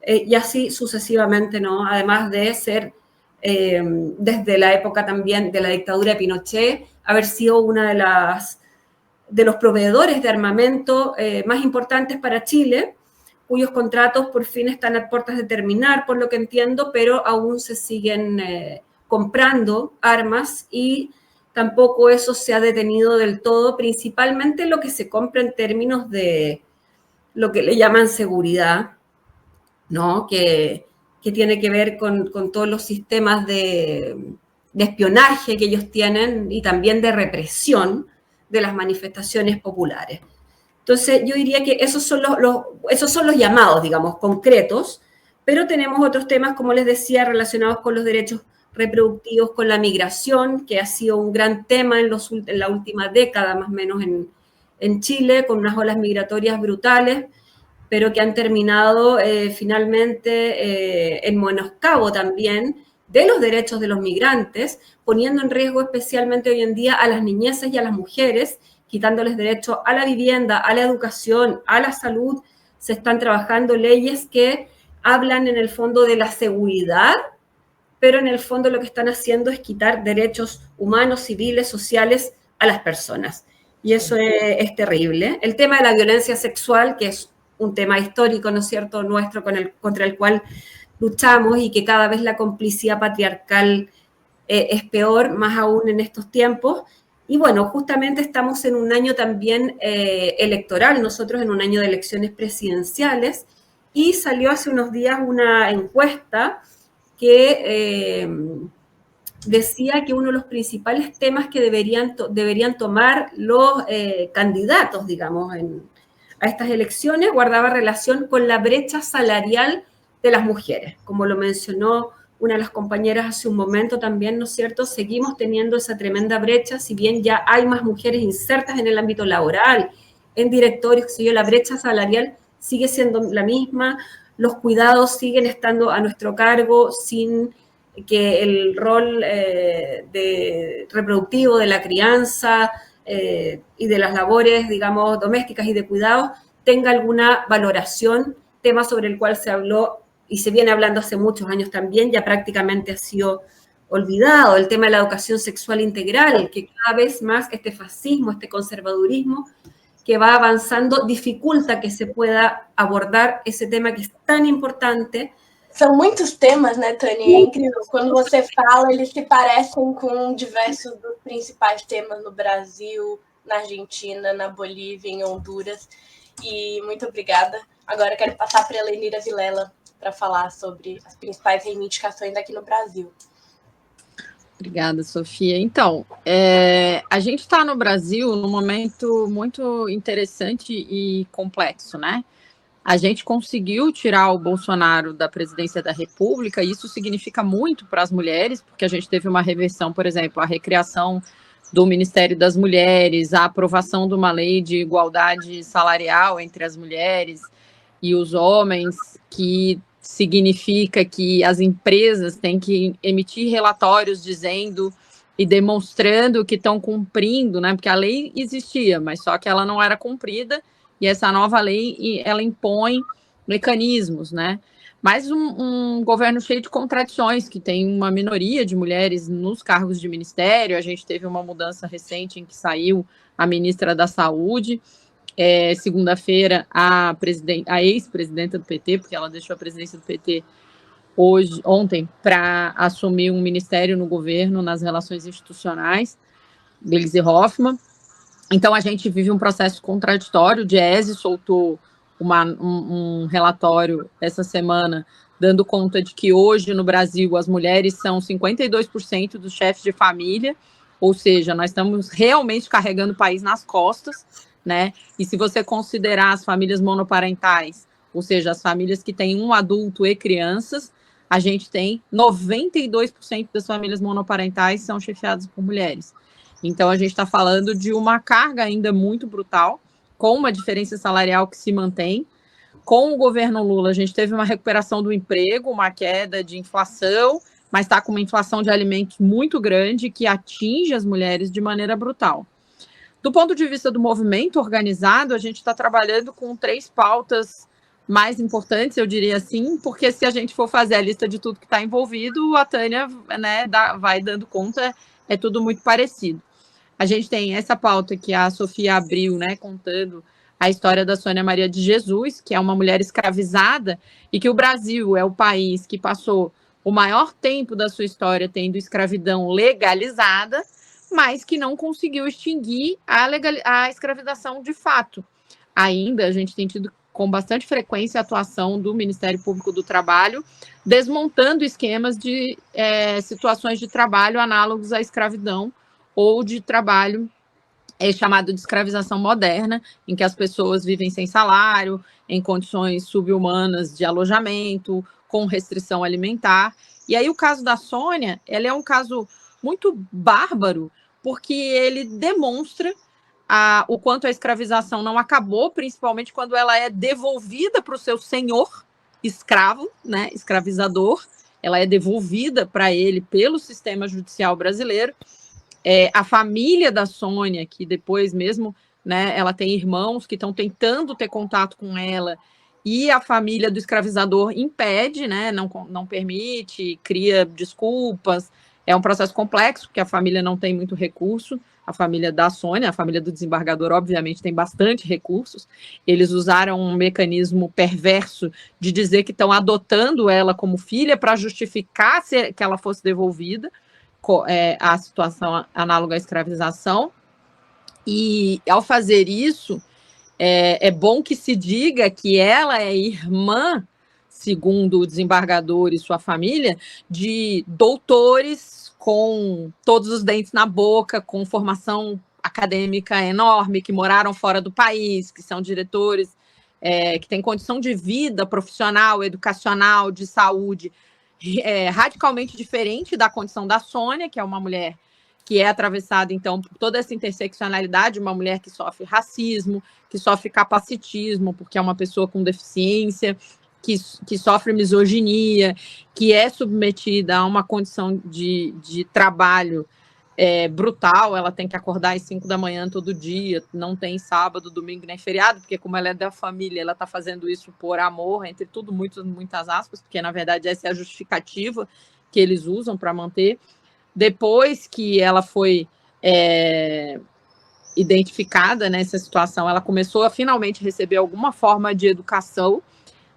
y así sucesivamente, ¿no? Además de ser, desde la época también de la dictadura de Pinochet, haber sido una de los proveedores de armamento más importantes para Chile, cuyos contratos por fin están a puertas de terminar, por lo que entiendo, pero aún se siguen comprando armas y tampoco eso se ha detenido del todo, principalmente lo que se compra en términos de lo que le llaman seguridad, ¿no? Que tiene que ver con todos los sistemas de espionaje que ellos tienen y también de represión de las manifestaciones populares. Entonces, yo diría que esos son los llamados, digamos, concretos, pero tenemos otros temas, como les decía, relacionados con los derechos reproductivos, con la migración, que ha sido un gran tema en la última década, más o menos, en Chile, con unas olas migratorias brutales, pero que han terminado finalmente en menoscabo también de los derechos de los migrantes, poniendo en riesgo especialmente hoy en día a las niñeces y a las mujeres, quitándoles derecho a la vivienda, a la educación, a la salud. Se están trabajando leyes que hablan en el fondo de la seguridad, pero en el fondo lo que están haciendo es quitar derechos humanos, civiles, sociales a las personas. Y eso es terrible. El tema de la violencia sexual, que es un tema histórico, ¿no es cierto?, nuestro, contra el cual luchamos, y que cada vez la complicidad patriarcal es peor, más aún en estos tiempos. Y bueno, justamente estamos en un año también electoral, nosotros en un año de elecciones presidenciales, y salió hace unos días una encuesta que decía que uno de los principales temas que deberían tomar los candidatos, digamos, a estas elecciones, guardaba relación con la brecha salarial de las mujeres. Como lo mencionó una de las compañeras hace un momento también, ¿no es cierto? Seguimos teniendo esa tremenda brecha, si bien ya hay más mujeres insertas en el ámbito laboral, en directorios, la brecha salarial sigue siendo la misma, los cuidados siguen estando a nuestro cargo sin que el rol reproductivo de la crianza y de las labores, digamos, domésticas y de cuidados tenga alguna valoración, tema sobre el cual se habló y se viene hablando hace muchos años también, ya prácticamente ha sido olvidado, el tema de la educación sexual integral, que cada vez más este fascismo, este conservadurismo que va avanzando, dificulta que se pueda abordar esse tema que é tão importante. São muitos temas, né, Tânia? É incrível. Quando você fala, eles se parecem com diversos dos principais temas no Brasil, na Argentina, na Bolívia, em Honduras. E muito obrigada. Agora quero passar para a Helenira Vilela para falar sobre as principais reivindicações aqui no Brasil. Obrigada, Sofia. Então, a gente está no Brasil num momento muito interessante e complexo, né? A gente conseguiu tirar o Bolsonaro da presidência da República, e isso significa muito para as mulheres, porque a gente teve uma reversão, por exemplo, a recriação do Ministério das Mulheres, a aprovação de uma lei de igualdade salarial entre as mulheres e os homens, que significa que as empresas têm que emitir relatórios dizendo e demonstrando que estão cumprindo, né? Porque a lei existia, mas só que ela não era cumprida, e essa nova lei, ela impõe mecanismos, né? Mas um governo cheio de contradições, que tem uma minoria de mulheres nos cargos de ministério. A gente teve uma mudança recente em que saiu a ministra da Saúde. Segunda-feira, a ex-presidenta do PT, porque ela deixou a presidência do PT ontem, para assumir um ministério no governo, nas relações institucionais, Gleisi Hoffmann. Então, a gente vive um processo contraditório. O Diese soltou um relatório essa semana, dando conta de que hoje, no Brasil, as mulheres são 52% dos chefes de família, ou seja, nós estamos realmente carregando o país nas costas, né? E se você considerar as famílias monoparentais, ou seja, as famílias que têm um adulto e crianças, a gente tem 92% das famílias monoparentais são chefiadas por mulheres. Então, a gente está falando de uma carga ainda muito brutal, com uma diferença salarial que se mantém. Com o governo Lula, a gente teve uma recuperação do emprego, uma queda de inflação, mas está com uma inflação de alimentos muito grande, que atinge as mulheres de maneira brutal. Do ponto de vista do movimento organizado, a gente está trabalhando com 3 pautas mais importantes, eu diria assim, porque se a gente for fazer a lista de tudo que está envolvido, a Tânia, né, vai dando conta, é tudo muito parecido. A gente tem essa pauta que a Sofia abriu, né, contando a história da Sônia Maria de Jesus, que é uma mulher escravizada, e que o Brasil é o país que passou o maior tempo da sua história tendo escravidão legalizada, mas que não conseguiu extinguir a escravização de fato. Ainda a gente tem tido com bastante frequência a atuação do Ministério Público do Trabalho, desmontando esquemas de situações de trabalho análogos à escravidão ou de trabalho chamado de escravização moderna, em que as pessoas vivem sem salário, em condições subhumanas de alojamento, com restrição alimentar. E aí o caso da Sônia, ele é um caso muito bárbaro, porque ele demonstra o quanto a escravização não acabou, principalmente quando ela é devolvida para o seu senhor escravo, né, escravizador, ela é devolvida para ele pelo sistema judicial brasileiro. A família da Sônia, que depois mesmo, né, ela tem irmãos que estão tentando ter contato com ela, e a família do escravizador impede, né, não permite, cria desculpas. É um processo complexo, porque a família não tem muito recurso. A família da Sônia, a família do desembargador, obviamente, tem bastante recursos. Eles usaram um mecanismo perverso de dizer que estão adotando ela como filha para justificar que ela fosse devolvida à situação análoga à escravização. E, ao fazer isso, é bom que se diga que ela é irmã, segundo o desembargador e sua família, de doutores com todos os dentes na boca, com formação acadêmica enorme, que moraram fora do país, que são diretores, que têm condição de vida profissional, educacional, de saúde, radicalmente diferente da condição da Sônia, que é uma mulher que é atravessada, então, por toda essa interseccionalidade, uma mulher que sofre racismo, que sofre capacitismo, porque é uma pessoa com deficiência, que sofre misoginia, que é submetida a uma condição de trabalho brutal. Ela tem que acordar às 5 da manhã todo dia, não tem sábado, domingo nem feriado, porque como ela é da família, ela está fazendo isso por amor, entre tudo, muitas aspas, porque na verdade essa é a justificativa que eles usam para manter. Depois que ela foi identificada nessa situação, ela começou a finalmente receber alguma forma de educação,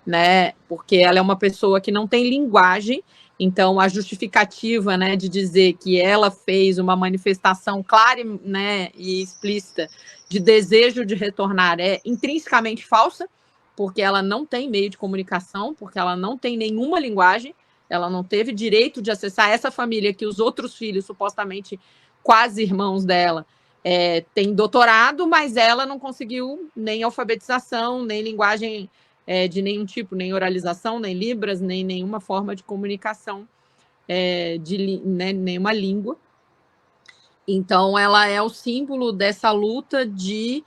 né, porque ela é uma pessoa que não tem linguagem. Então a justificativa, né, de dizer que ela fez uma manifestação clara, né, e explícita de desejo de retornar é intrinsecamente falsa, porque ela não tem meio de comunicação, porque ela não tem nenhuma linguagem, ela não teve direito de acessar essa família que os outros filhos, supostamente quase irmãos dela, têm doutorado, mas ela não conseguiu nem alfabetização, nem linguagem de nenhum tipo, nem oralização, nem libras, nem nenhuma forma de comunicação, nenhuma língua. Então, ela é o símbolo dessa luta de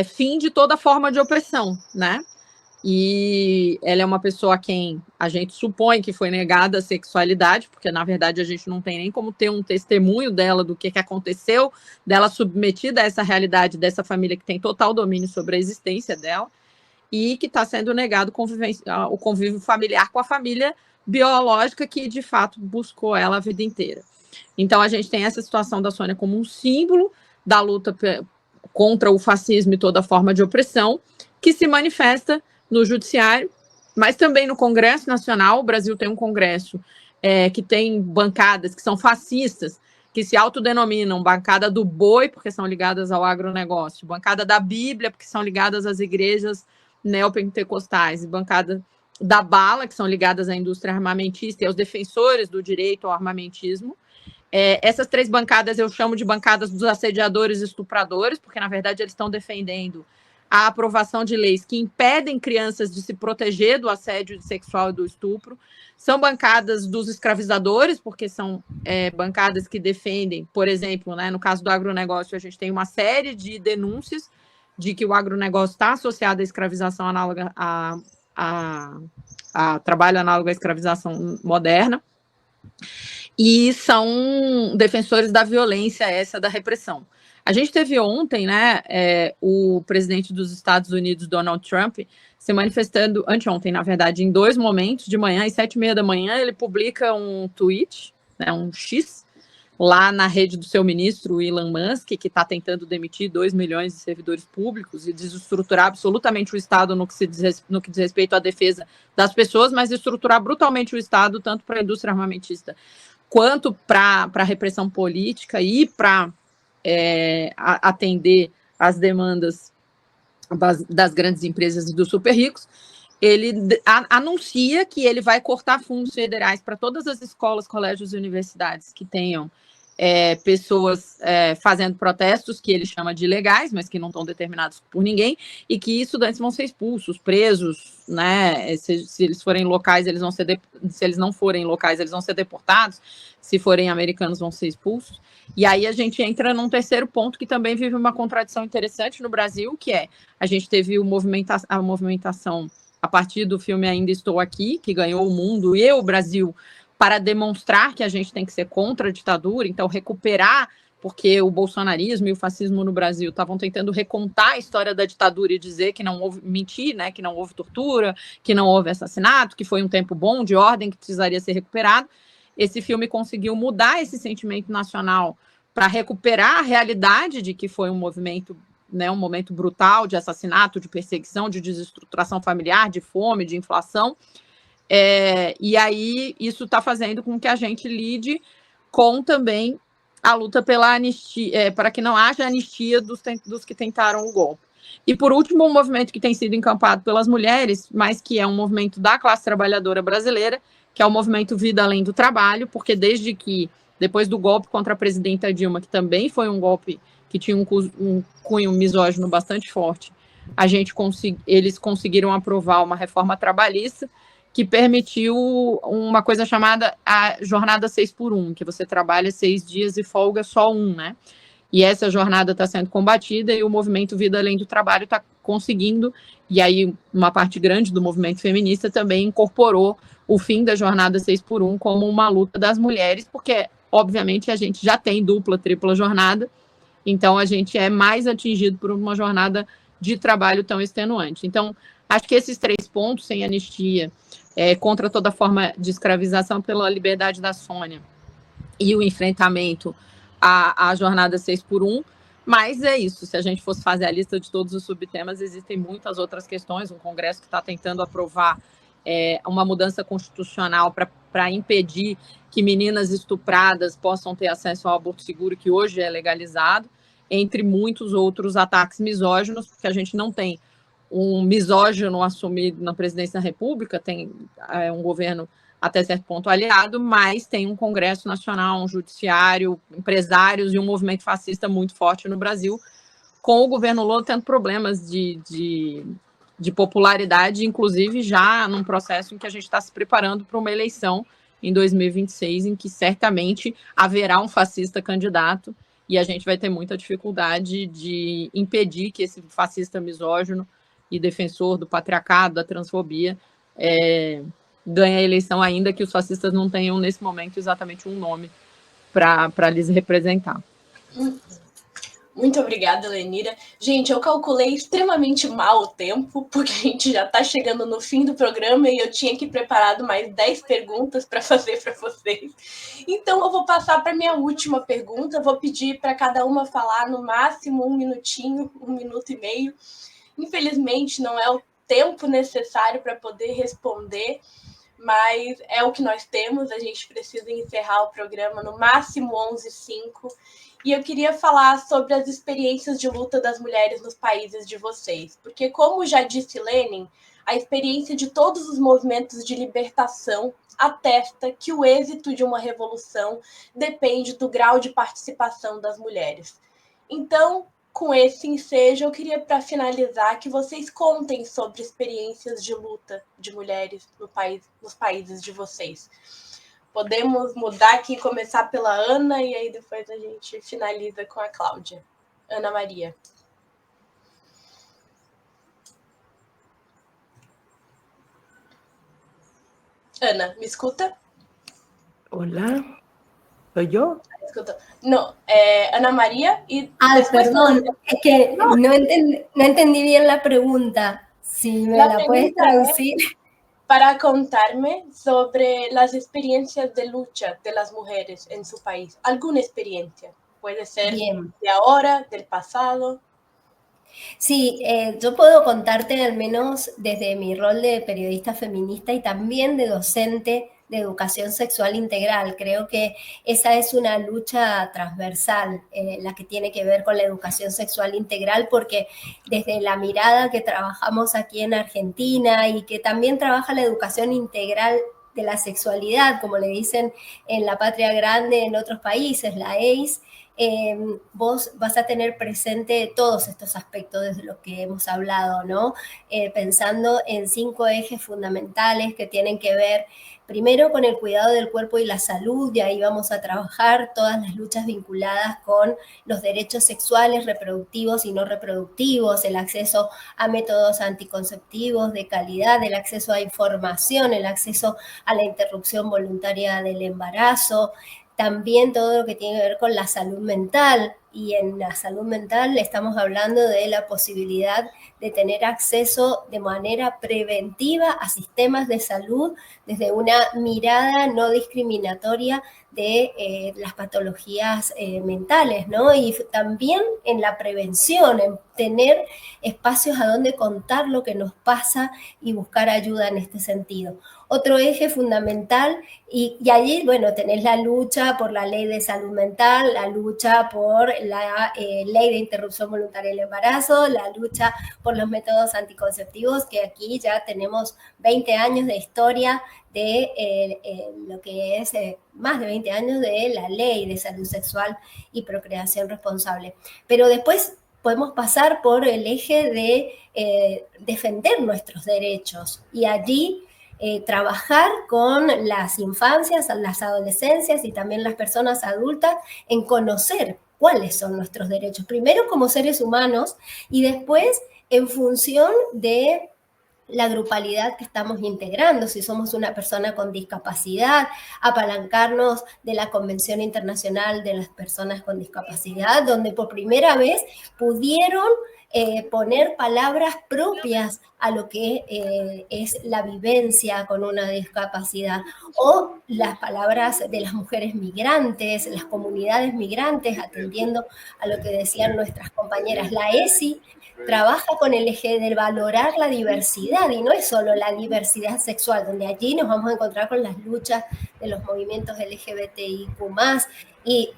fim de toda forma de opressão, né? E ela é uma pessoa a quem a gente supõe que foi negada a sexualidade, porque, na verdade, a gente não tem nem como ter um testemunho dela do que aconteceu, dela submetida a essa realidade dessa família que tem total domínio sobre a existência dela, e que está sendo negado o convívio familiar com a família biológica que, de fato, buscou ela a vida inteira. Então, a gente tem essa situação da Sônia como um símbolo da luta contra o fascismo e toda forma de opressão, que se manifesta no judiciário, mas também no Congresso Nacional. O Brasil tem um Congresso que tem bancadas que são fascistas, que se autodenominam bancada do boi, porque são ligadas ao agronegócio, bancada da Bíblia, porque são ligadas às igrejas neopentecostais, e bancada da bala, que são ligadas à indústria armamentista e aos defensores do direito ao armamentismo. Essas três bancadas eu chamo de bancadas dos assediadores e estupradores, porque, na verdade, eles estão defendendo a aprovação de leis que impedem crianças de se proteger do assédio sexual e do estupro. São bancadas dos escravizadores, porque são bancadas que defendem, por exemplo, né, no caso do agronegócio, a gente tem uma série de denúncias de que o agronegócio está associado à escravização análoga a trabalho análogo à escravização moderna, e são defensores da violência, da repressão. A gente teve ontem, né, o presidente dos Estados Unidos, Donald Trump, se manifestando, anteontem, na verdade, em 2 momentos, de manhã, às 7h30 da manhã, ele publica um tweet, né, um X, lá na rede do seu ministro, Elon Musk, que está tentando demitir 2 milhões de servidores públicos e desestruturar absolutamente o Estado no que diz respeito à defesa das pessoas, mas estruturar brutalmente o Estado, tanto para a indústria armamentista, quanto para a repressão política e para atender às demandas das grandes empresas e dos super ricos, ele anuncia que ele vai cortar fundos federais para todas as escolas, colégios e universidades que tenham pessoas fazendo protestos que ele chama de ilegais, mas que não estão determinados por ninguém, e que estudantes vão ser expulsos, presos, né? Se eles forem locais, eles vão ser se eles não forem locais, eles vão ser deportados, se forem americanos, vão ser expulsos. E aí a gente entra num terceiro ponto que também vive uma contradição interessante no Brasil, que é, a gente teve a movimentação a partir do filme Ainda Estou Aqui, que ganhou o mundo e o Brasil, para demonstrar que a gente tem que ser contra a ditadura, então recuperar, porque o bolsonarismo e o fascismo no Brasil estavam tentando recontar a história da ditadura e dizer que não houve, mentir, né, que não houve tortura, que não houve assassinato, que foi um tempo bom, de ordem, que precisaria ser recuperado. Esse filme conseguiu mudar esse sentimento nacional para recuperar a realidade de que foi um movimento, né, um momento brutal de assassinato, de perseguição, de desestruturação familiar, de fome, de inflação. E aí isso está fazendo com que a gente lide com também a luta pela anistia, para que não haja anistia dos que tentaram o golpe. E, por último, um movimento que tem sido encampado pelas mulheres, mas que é um movimento da classe trabalhadora brasileira, que é o movimento Vida Além do Trabalho, porque desde que, depois do golpe contra a presidenta Dilma, que também foi um golpe que tinha um cunho misógino bastante forte, eles conseguiram aprovar uma reforma trabalhista que permitiu uma coisa chamada a jornada 6x1, que você trabalha 6 dias e folga só 1, né? E essa jornada está sendo combatida e o movimento Vida Além do Trabalho está conseguindo, e aí uma parte grande do movimento feminista também incorporou o fim da jornada 6x1 como uma luta das mulheres, porque, obviamente, a gente já tem dupla, tripla jornada, então a gente é mais atingido por uma jornada de trabalho tão extenuante. Então, acho que esses 3 pontos, sem anistia, contra toda forma de escravização pela liberdade da Sônia e o enfrentamento à jornada 6x1, mas é isso, se a gente fosse fazer a lista de todos os subtemas, existem muitas outras questões, um Congresso que está tentando aprovar uma mudança constitucional para impedir que meninas estupradas possam ter acesso ao aborto seguro, que hoje é legalizado, entre muitos outros ataques misóginos, porque a gente não tem um misógino assumido na presidência da República, tem um governo até certo ponto aliado, mas tem um Congresso Nacional, um judiciário, empresários e um movimento fascista muito forte no Brasil, com o governo Lula tendo problemas de popularidade, inclusive já num processo em que a gente está se preparando para uma eleição em 2026, em que certamente haverá um fascista candidato, e a gente vai ter muita dificuldade de impedir que esse fascista misógino e defensor do patriarcado, da transfobia, ganhe a eleição, ainda que os fascistas não tenham, nesse momento, exatamente um nome para lhes representar. Muito obrigada, Lenira. Gente, eu calculei extremamente mal o tempo, porque a gente já está chegando no fim do programa e eu tinha que preparado mais 10 perguntas para fazer para vocês. Então, eu vou passar para a minha última pergunta. Vou pedir para cada uma falar no máximo 1 minutinho, 1 minuto e meio. Infelizmente, não é o tempo necessário para poder responder, mas é o que nós temos. A gente precisa encerrar o programa no máximo 11h05. E eu queria falar sobre as experiências de luta das mulheres nos países de vocês. Porque, como já disse Lenin, a experiência de todos os movimentos de libertação atesta que o êxito de uma revolução depende do grau de participação das mulheres. Então, com esse ensejo, eu queria, para finalizar, que vocês contem sobre experiências de luta de mulheres nos países de vocês. Podemos mudar aqui, começar pela Ana, e aí depois a gente finaliza com a Cláudia. Ana Maria. Ana, ¿me escuta? Hola, ¿soy yo? No, Ana María y... perdón, es que no entendí bien la pregunta. Si me la puedes traducir. Para contarme sobre las experiencias de lucha de las mujeres en su país. ¿Alguna experiencia? Puede ser bien. De ahora, del pasado. Sí, yo puedo contarte al menos desde mi rol de periodista feminista y también de docente de educación sexual integral. Creo que esa es una lucha transversal, la que tiene que ver con la educación sexual integral, porque desde la mirada que trabajamos aquí en Argentina y que también trabaja la educación integral de la sexualidad, como le dicen en la Patria Grande en otros países, la EIS, vos vas a tener presente todos estos aspectos de lo que hemos hablado, ¿no? Pensando en 5 ejes fundamentales que tienen que ver primero con el cuidado del cuerpo y la salud, y ahí vamos a trabajar todas las luchas vinculadas con los derechos sexuales, reproductivos y no reproductivos, el acceso a métodos anticonceptivos de calidad, el acceso a información, el acceso a la interrupción voluntaria del embarazo, también todo lo que tiene que ver con la salud mental, y en la salud mental estamos hablando de la posibilidad de tener acceso de manera preventiva a sistemas de salud desde una mirada no discriminatoria de las patologías mentales, ¿no? Y también en la prevención, en tener espacios a donde contar lo que nos pasa y buscar ayuda en este sentido. Otro eje fundamental, y allí, bueno, tenés la lucha por la ley de salud mental, la lucha por la ley de interrupción voluntaria del embarazo, la lucha por los métodos anticonceptivos, que aquí ya tenemos 20 años de historia de lo que es más de 20 años de la ley de salud sexual y procreación responsable. Pero después podemos pasar por el eje de defender nuestros derechos, y allí trabajar con las infancias, las adolescencias y también las personas adultas en conocer cuáles son nuestros derechos, primero como seres humanos y después en función de la grupalidad que estamos integrando, si somos una persona con discapacidad, apalancarnos de la Convención Internacional de las Personas con Discapacidad, donde por primera vez pudieron poner palabras propias a lo que es la vivencia con una discapacidad, o las palabras de las mujeres migrantes, las comunidades migrantes, atendiendo a lo que decían nuestras compañeras. La ESI trabaja con el eje de valorar la diversidad, y no es solo la diversidad sexual, donde allí nos vamos a encontrar con las luchas de los movimientos LGBTIQ+, y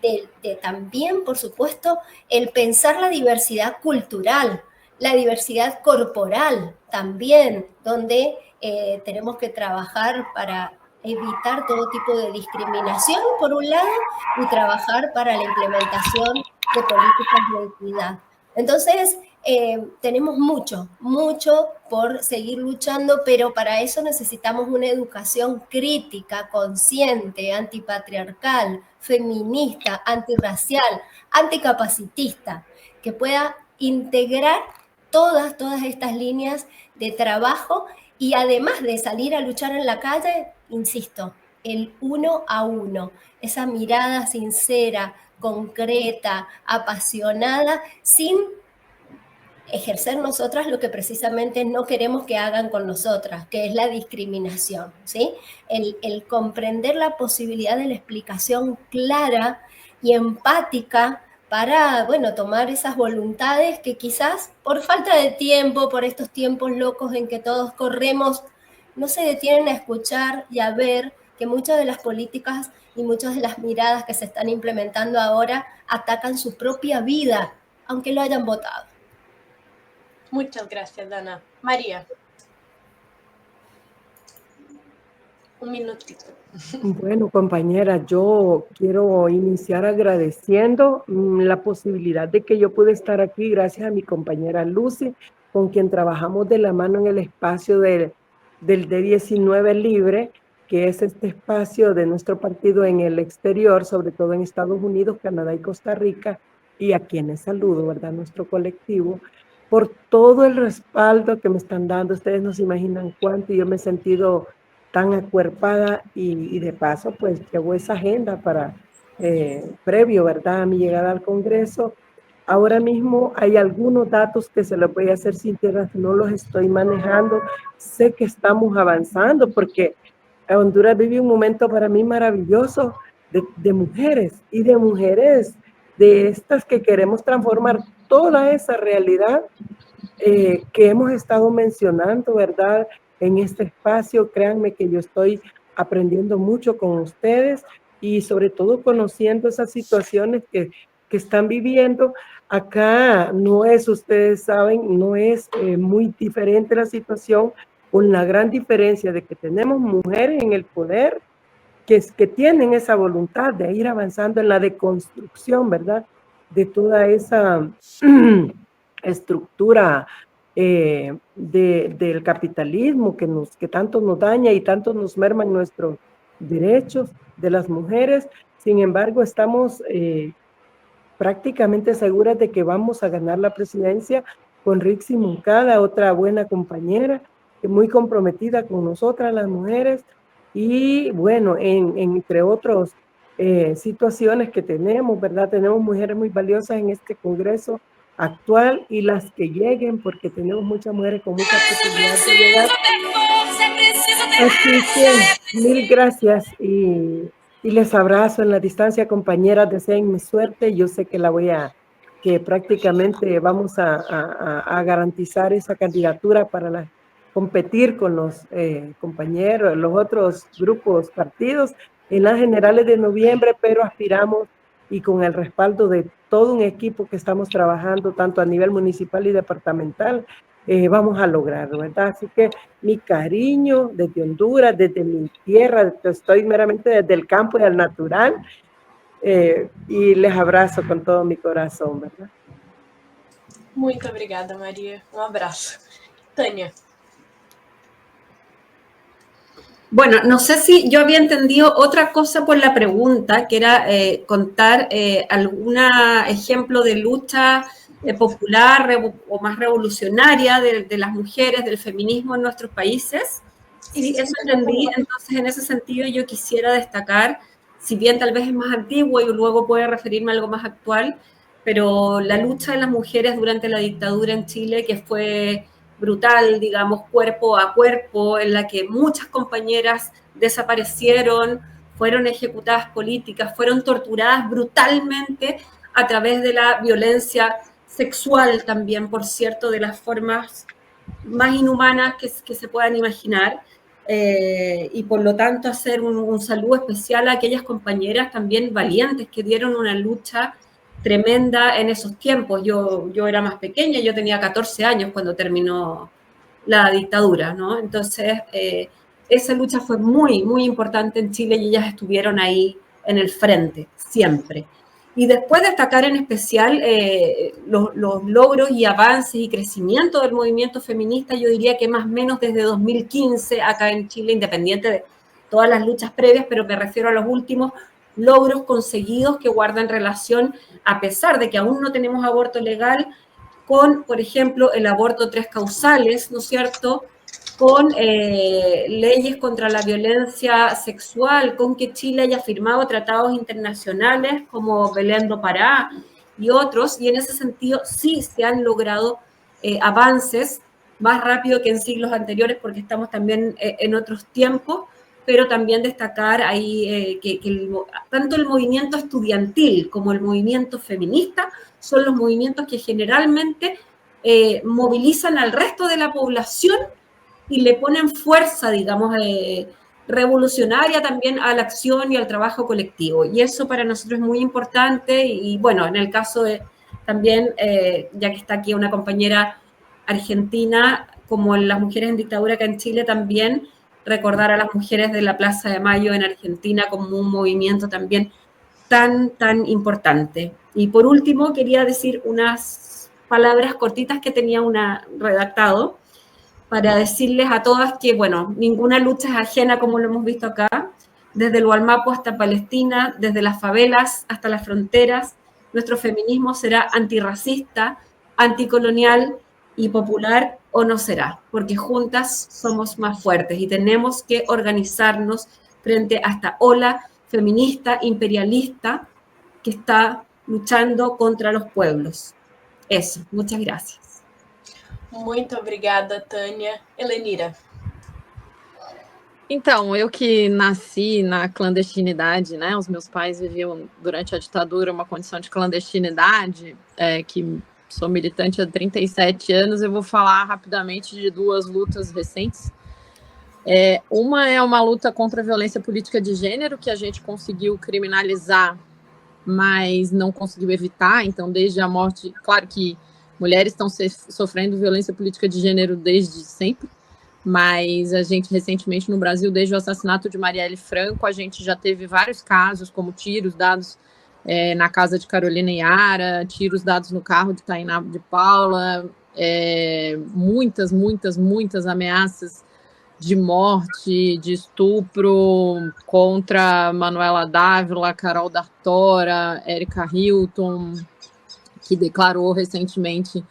de también, por supuesto, el pensar la diversidad cultural, la diversidad corporal también, donde tenemos que trabajar para evitar todo tipo de discriminación, por un lado, y trabajar para la implementación de políticas de equidad. Entonces, tenemos mucho por seguir luchando, pero para eso necesitamos una educación crítica, consciente, antipatriarcal, feminista, antirracial, anticapacitista, que pueda integrar todas estas líneas de trabajo, y además de salir a luchar en la calle, insisto, el 1 a 1, esa mirada sincera, concreta, apasionada, sin ejercer nosotras lo que precisamente no queremos que hagan con nosotras, que es la discriminación, ¿sí? El comprender la posibilidad de la explicación clara y empática para, bueno, tomar esas voluntades que quizás por falta de tiempo, por estos tiempos locos en que todos corremos, no se detienen a escuchar y a ver que muchas de las políticas y muchas de las miradas que se están implementando ahora atacan su propia vida, aunque lo hayan votado. Muchas gracias, Dana. María. Un minutito. Bueno, compañera, yo quiero iniciar agradeciendo la posibilidad de que yo pude estar aquí gracias a mi compañera Lucy, con quien trabajamos de la mano en el espacio del D19 Libre, que es este espacio de nuestro partido en el exterior, sobre todo en Estados Unidos, Canadá y Costa Rica, y a quienes saludo, ¿verdad? Nuestro colectivo, por todo el respaldo que me están dando. Ustedes no se imaginan cuánto yo me he sentido tan acuerpada, y de paso pues llegó esa agenda para previo, ¿verdad?, a mi llegada al Congreso. Ahora mismo hay algunos datos que se los voy a hacer sinceras, no los estoy manejando. Sé que estamos avanzando porque Honduras vive un momento para mí maravilloso de mujeres, y de mujeres de estas que queremos transformar toda esa realidad que hemos estado mencionando, ¿verdad?, en este espacio. Créanme que yo estoy aprendiendo mucho con ustedes y sobre todo conociendo esas situaciones que están viviendo. Acá no es, ustedes saben, no es muy diferente la situación, con la gran diferencia de que tenemos mujeres en el poder que tienen esa voluntad de ir avanzando en la deconstrucción, ¿verdad? De toda esa estructura del capitalismo que tanto nos daña y tanto nos merman nuestros derechos de las mujeres. Sin embargo, estamos prácticamente seguras de que vamos a ganar la presidencia con Rixi Moncada, otra buena compañera, muy comprometida con nosotras las mujeres, y bueno, entre otras situaciones que tenemos, ¿verdad? Tenemos mujeres muy valiosas en este Congreso actual y las que lleguen, porque tenemos muchas mujeres con mucha posibilidad de llegar. Así que mil gracias y les abrazo en la distancia, compañeras, deseenme suerte. Yo sé que que prácticamente vamos a garantizar esa candidatura para competir con los compañeros, los otros grupos, partidos en las generales de noviembre, pero aspiramos y con el respaldo de todo un equipo que estamos trabajando tanto a nivel municipal y departamental, vamos a lograrlo, ¿verdad? Así que mi cariño desde Honduras, desde mi tierra, estoy meramente desde el campo y al natural, y les abrazo con todo mi corazón, ¿verdad? Muito obrigada, Maria. Um abraço. Tânia. Bueno, no sé si yo había entendido otra cosa por la pregunta, que era contar algún ejemplo de lucha popular o más revolucionaria de las mujeres, del feminismo en nuestros países. Sí, eso entendí. Entonces, en ese sentido, yo quisiera destacar, si bien tal vez es más antiguo y luego puede referirme a algo más actual, pero la lucha de las mujeres durante la dictadura en Chile, que fue brutal, digamos, cuerpo a cuerpo, en la que muchas compañeras desaparecieron, fueron ejecutadas políticas, fueron torturadas brutalmente a través de la violencia sexual también, por cierto, de las formas más inhumanas que se puedan imaginar. Y por lo tanto hacer un saludo especial a aquellas compañeras también valientes que dieron una lucha tremenda en esos tiempos. Yo era más pequeña, yo tenía 14 años cuando terminó la dictadura, ¿no? Entonces, esa lucha fue muy, muy importante en Chile y ellas estuvieron ahí en el frente, siempre. Y después destacar en especial los logros y avances y crecimiento del movimiento feminista, yo diría que más o menos desde 2015 acá en Chile, independiente de todas las luchas previas, pero me refiero a los últimos logros conseguidos que guardan relación, a pesar de que aún no tenemos aborto legal, con, por ejemplo, el aborto 3 causales, ¿no es cierto?, con leyes contra la violencia sexual, con que Chile haya firmado tratados internacionales como Belén do Pará y otros, y en ese sentido sí se han logrado avances más rápido que en siglos anteriores, porque estamos también en otros tiempos, pero también destacar ahí que tanto el movimiento estudiantil como el movimiento feminista son los movimientos que generalmente movilizan al resto de la población y le ponen fuerza, digamos, revolucionaria también a la acción y al trabajo colectivo. Y eso para nosotros es muy importante. Y bueno, en el caso de también, ya que está aquí una compañera argentina, como las mujeres en dictadura acá en Chile, también recordar a las mujeres de la Plaza de Mayo en Argentina como un movimiento también tan importante. Y por último, quería decir unas palabras cortitas que tenía redactado para decirles a todas que, bueno, ninguna lucha es ajena, como lo hemos visto acá, desde el Gualmapu hasta Palestina, desde las favelas hasta las fronteras. Nuestro feminismo será antirracista, anticolonial y popular, o no será, porque juntas somos más fuertes y tenemos que organizarnos frente a esta ola feminista, imperialista, que está luchando contra los pueblos. Eso, muchas gracias. Muito obrigada, Tânia. Helenira. Então, eu que nasci na clandestinidade, né? Os meus pais viviam durante a ditadura uma condição de clandestinidade, que sou militante há 37 anos, eu vou falar rapidamente de duas lutas recentes. Uma é uma luta contra a violência política de gênero, que a gente conseguiu criminalizar, mas não conseguiu evitar. Então, desde a morte, claro que mulheres estão sofrendo violência política de gênero desde sempre, mas a gente, recentemente, no Brasil, desde o assassinato de Marielle Franco, a gente já teve vários casos, como tiros dados na casa de Carolina Yara, tiros dados no carro de Tainá de Paula, muitas ameaças de morte, de estupro contra Manuela Dávila, Carol D'Artora, Érica Hilton, que declarou recentemente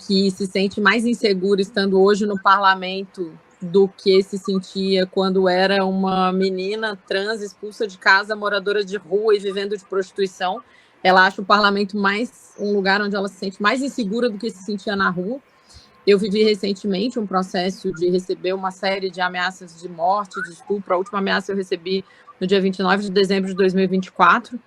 que se sente mais insegura estando hoje no parlamento do que se sentia quando era uma menina trans expulsa de casa, moradora de rua e vivendo de prostituição. Ela acha o parlamento mais um lugar onde ela se sente mais insegura do que se sentia na rua. Eu vivi recentemente um processo de receber uma série de ameaças de morte, de estupro. A última ameaça eu recebi no dia 29 de dezembro de 2024.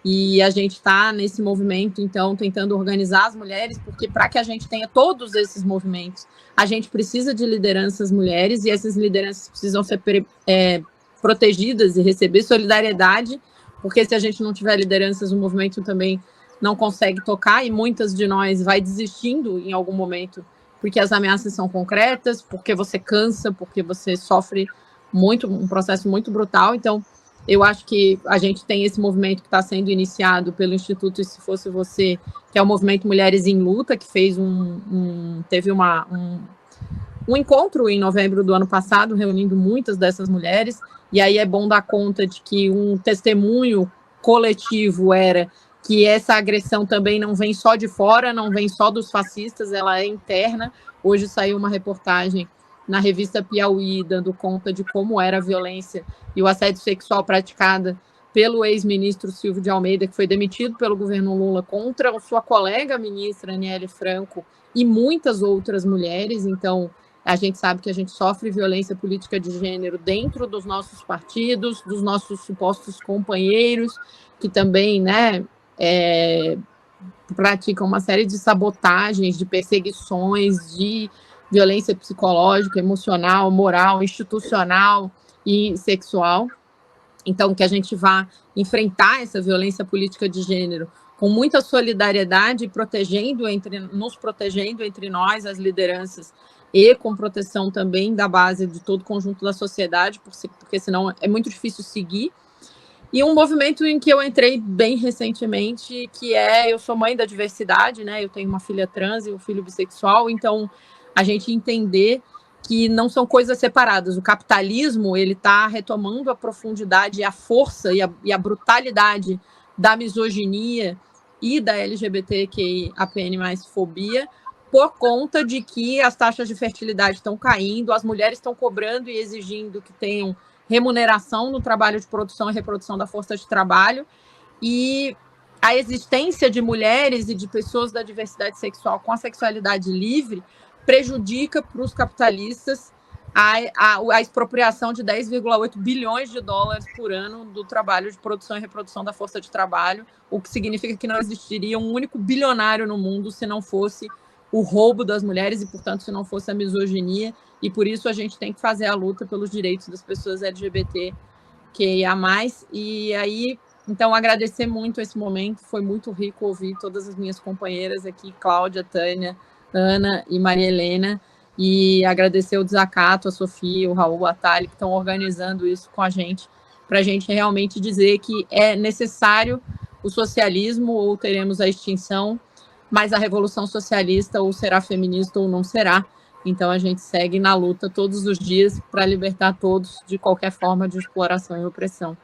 E a gente está nesse movimento, então, tentando organizar as mulheres, porque para que a gente tenha todos esses movimentos, a gente precisa de lideranças mulheres, e essas lideranças precisam ser protegidas e receber solidariedade, porque se a gente não tiver lideranças, o movimento também não consegue tocar, e muitas de nós vai desistindo em algum momento, porque as ameaças são concretas, porque você cansa, porque você sofre muito, um processo muito brutal. Então, eu acho que a gente tem esse movimento que está sendo iniciado pelo Instituto E Se Fosse Você, que é o Movimento Mulheres em Luta, que fez teve um encontro em novembro do ano passado, reunindo muitas dessas mulheres, e aí é bom dar conta de que um testemunho coletivo era que essa agressão também não vem só de fora, não vem só dos fascistas, ela é interna. Hoje saiu uma reportagem na revista Piauí, dando conta de como era a violência e o assédio sexual praticada pelo ex-ministro Silvio de Almeida, que foi demitido pelo governo Lula, contra sua colega ministra Aniele Franco e muitas outras mulheres. Então, a gente sabe que a gente sofre violência política de gênero dentro dos nossos partidos, dos nossos supostos companheiros, que também, praticam uma série de sabotagens, de perseguições, de violência psicológica, emocional, moral, institucional e sexual. Então, que a gente vá enfrentar essa violência política de gênero com muita solidariedade, nos protegendo entre nós, as lideranças, e com proteção também da base de todo o conjunto da sociedade, porque senão é muito difícil seguir. E um movimento em que eu entrei bem recentemente, que eu sou mãe da diversidade, eu tenho uma filha trans e um filho bissexual, então a gente entender que não são coisas separadas. O capitalismo, ele está retomando a profundidade, a força e a brutalidade da misoginia e da LGBTQIAPN+fobia, por conta de que as taxas de fertilidade estão caindo, as mulheres estão cobrando e exigindo que tenham remuneração no trabalho de produção e reprodução da força de trabalho, e a existência de mulheres e de pessoas da diversidade sexual com a sexualidade livre prejudica para os capitalistas a expropriação de 10,8 bilhões de dólares por ano do trabalho de produção e reprodução da força de trabalho, o que significa que não existiria um único bilionário no mundo se não fosse o roubo das mulheres e, portanto, se não fosse a misoginia. E por isso a gente tem que fazer a luta pelos direitos das pessoas LGBTQIA+. E aí, então, agradecer muito esse momento, foi muito rico ouvir todas as minhas companheiras aqui, Cláudia, Tânia, Ana e Maria Helena, e agradecer o Desacato, a Sofia, o Raul, a Thali, que estão organizando isso com a gente, para a gente realmente dizer que é necessário o socialismo, ou teremos a extinção, mas a revolução socialista ou será feminista ou não será. Então a gente segue na luta todos os dias para libertar todos de qualquer forma de exploração e opressão.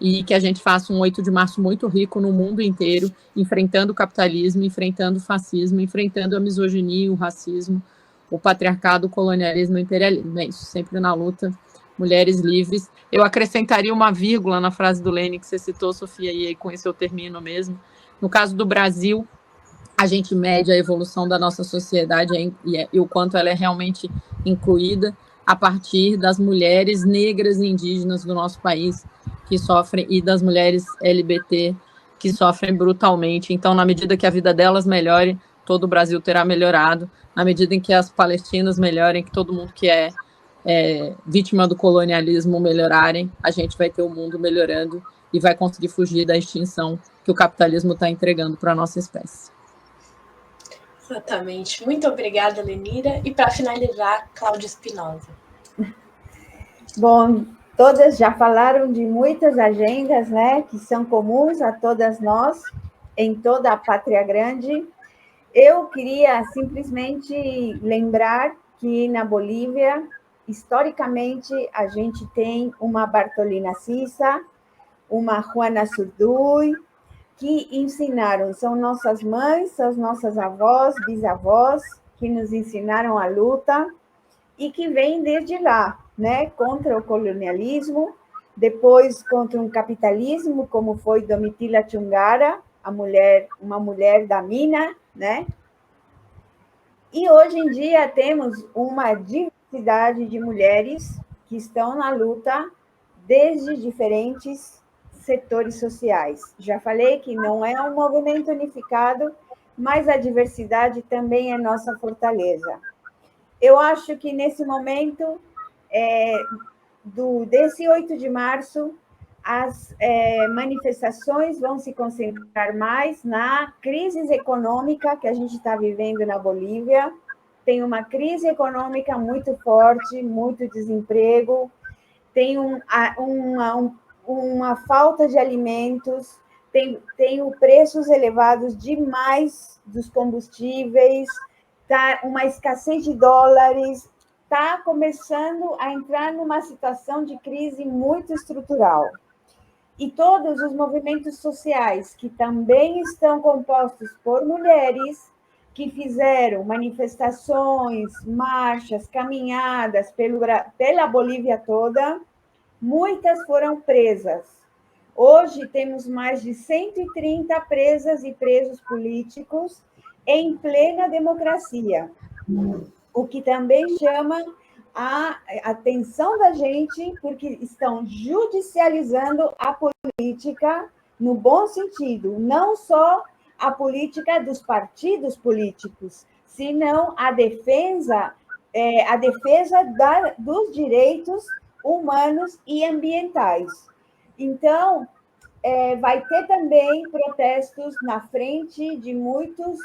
E que a gente faça um 8 de março muito rico no mundo inteiro, enfrentando o capitalismo, enfrentando o fascismo, enfrentando a misoginia, o racismo, o patriarcado, o colonialismo e o imperialismo. É isso, sempre na luta, mulheres livres. Eu acrescentaria uma vírgula na frase do Lênin que você citou, Sofia, e aí com isso eu termino mesmo. No caso do Brasil, a gente mede a evolução da nossa sociedade e o quanto ela é realmente incluída a partir das mulheres negras e indígenas do nosso país que sofrem, e das mulheres LGBT que sofrem brutalmente. Então, na medida que a vida delas melhore, todo o Brasil terá melhorado. Na medida em que as palestinas melhorem, que todo mundo que é vítima do colonialismo melhorarem, a gente vai ter o mundo melhorando e vai conseguir fugir da extinção que o capitalismo está entregando para a nossa espécie. Exatamente. Muito obrigada, Lenira. E para finalizar, Cláudia Espinosa. Bom, todas já falaram de muitas agendas, né, que são comuns a todas nós, em toda a Pátria Grande. Eu queria simplesmente lembrar que na Bolívia, historicamente, a gente tem uma Bartolina Sisa, uma Juana Zurduy, que ensinaram, são nossas mães, são nossas avós, bisavós, que nos ensinaram a luta e que vêm desde lá, né, contra o colonialismo, depois contra um capitalismo, como foi Domitila Chungara, uma mulher da mina, né? E hoje em dia temos uma diversidade de mulheres que estão na luta desde diferentes setores sociais. Já falei que não é um movimento unificado, mas a diversidade também é nossa fortaleza. Eu acho que nesse momento, desse 8 de março, as manifestações vão se concentrar mais na crise econômica que a gente está vivendo na Bolívia. Tem uma crise econômica muito forte, muito desemprego, tem uma falta de alimentos, tem preços elevados demais dos combustíveis, tá uma escassez de dólares, está começando a entrar numa situação de crise muito estrutural. E todos os movimentos sociais, que também estão compostos por mulheres, que fizeram manifestações, marchas, caminhadas pela Bolívia toda, muitas foram presas. Hoje temos mais de 130 presas e presos políticos em plena democracia, o que também chama a atenção da gente, porque estão judicializando a política no bom sentido, não só a política dos partidos políticos, senão a defesa dos direitos humanos e ambientais. Então, vai ter também protestos na frente de muitos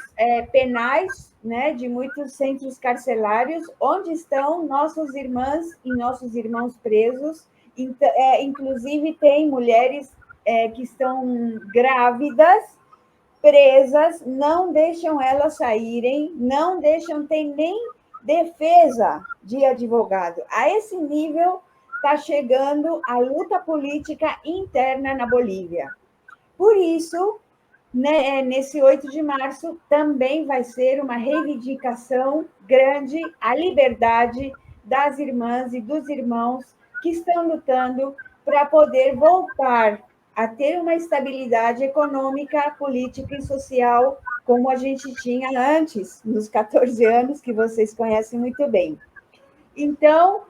penais, né, de muitos centros carcerários, onde estão nossas irmãs e nossos irmãos presos. Inclusive, tem mulheres que estão grávidas, presas, não deixam elas saírem, não deixam ter nem defesa de advogado. A esse nível está chegando a luta política interna na Bolívia. Por isso, né, nesse 8 de março, também vai ser uma reivindicação grande à liberdade das irmãs e dos irmãos que estão lutando para poder voltar a ter uma estabilidade econômica, política e social como a gente tinha antes, nos 14 anos, que vocês conhecem muito bem. Então,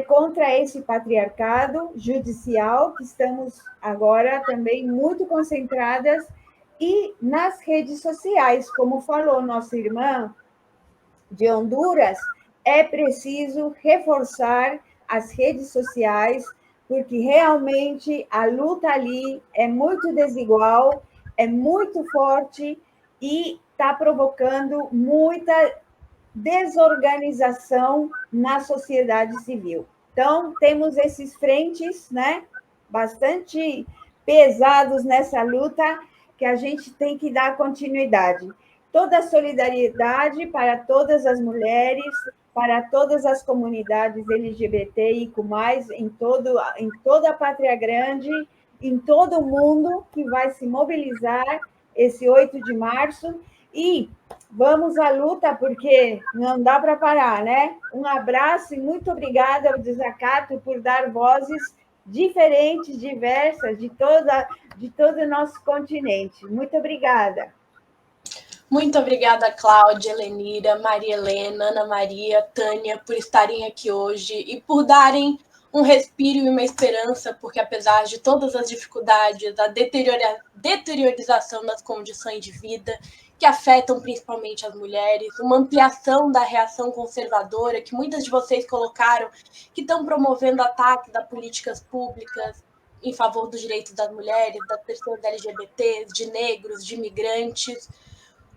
contra esse patriarcado judicial, que estamos agora também muito concentradas, e nas redes sociais, como falou nossa irmã de Honduras, é preciso reforçar as redes sociais, porque realmente a luta ali é muito desigual, é muito forte e está provocando muita desorganização na sociedade civil. Então, temos esses frentes, né, bastante pesados nessa luta, que a gente tem que dar continuidade. Toda a solidariedade para todas as mulheres, para todas as comunidades LGBTIQ+, em toda a Pátria Grande, em todo o mundo, que vai se mobilizar esse 8 de março, e vamos à luta, porque não dá para parar, né? Um abraço e muito obrigada ao Desacato por dar vozes diferentes, diversas, de todo o nosso continente. Muito obrigada. Muito obrigada, Cláudia, Lenira, Maria Helena, Ana Maria, Tânia, por estarem aqui hoje e por darem um respiro e uma esperança, porque apesar de todas as dificuldades, a deteriorização das condições de vida, que afetam principalmente as mulheres, uma ampliação da reação conservadora, que muitas de vocês colocaram, que estão promovendo ataques a políticas públicas em favor dos direitos das mulheres, das pessoas LGBTs, de negros, de imigrantes.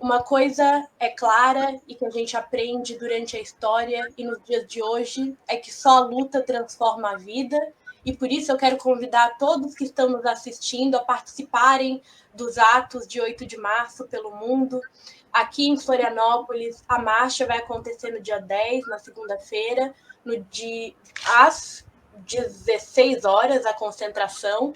Uma coisa é clara e que a gente aprende durante a história e nos dias de hoje é que só a luta transforma a vida, e por isso eu quero convidar todos que estão nos assistindo a participarem dos atos de 8 de março pelo mundo. Aqui em Florianópolis, a marcha vai acontecer no dia 10, na segunda-feira, às 16 horas, a concentração,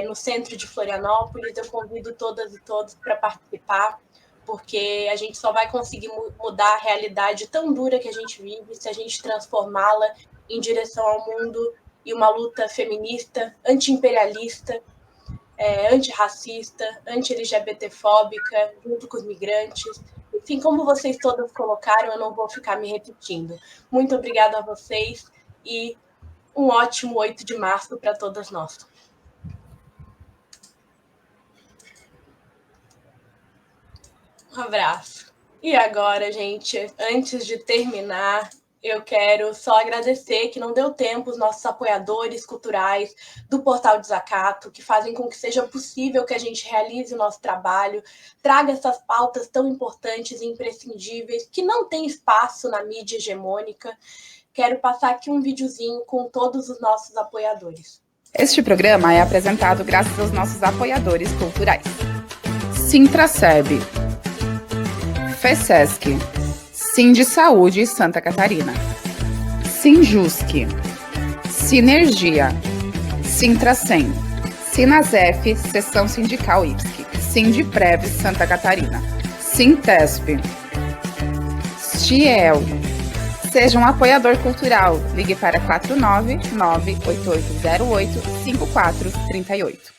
no centro de Florianópolis. Eu convido todas e todos para participar, porque a gente só vai conseguir mudar a realidade tão dura que a gente vive se a gente transformá-la em direção ao mundo e uma luta feminista, anti-imperialista, antirracista, anti-LGBTfóbica, junto com os migrantes. Enfim, como vocês todas colocaram, eu não vou ficar me repetindo. Muito obrigada a vocês e um ótimo 8 de março para todas nós. Um abraço. E agora, gente, antes de terminar, eu quero só agradecer que não deu tempo os nossos apoiadores culturais do Portal Desacato, que fazem com que seja possível que a gente realize o nosso trabalho, traga essas pautas tão importantes e imprescindíveis, que não tem espaço na mídia hegemônica. Quero passar aqui um videozinho com todos os nossos apoiadores. Este programa é apresentado graças aos nossos apoiadores culturais. Sintraceb, FESESC, Sindi Saúde Santa Catarina, Sinjusc, Sinergia, Sintracem, Sinasef, Seção Sindical IPSC, Sindiprev Santa Catarina, Sintesp, Stiel. Seja um apoiador cultural. Ligue para 499-8808-5438.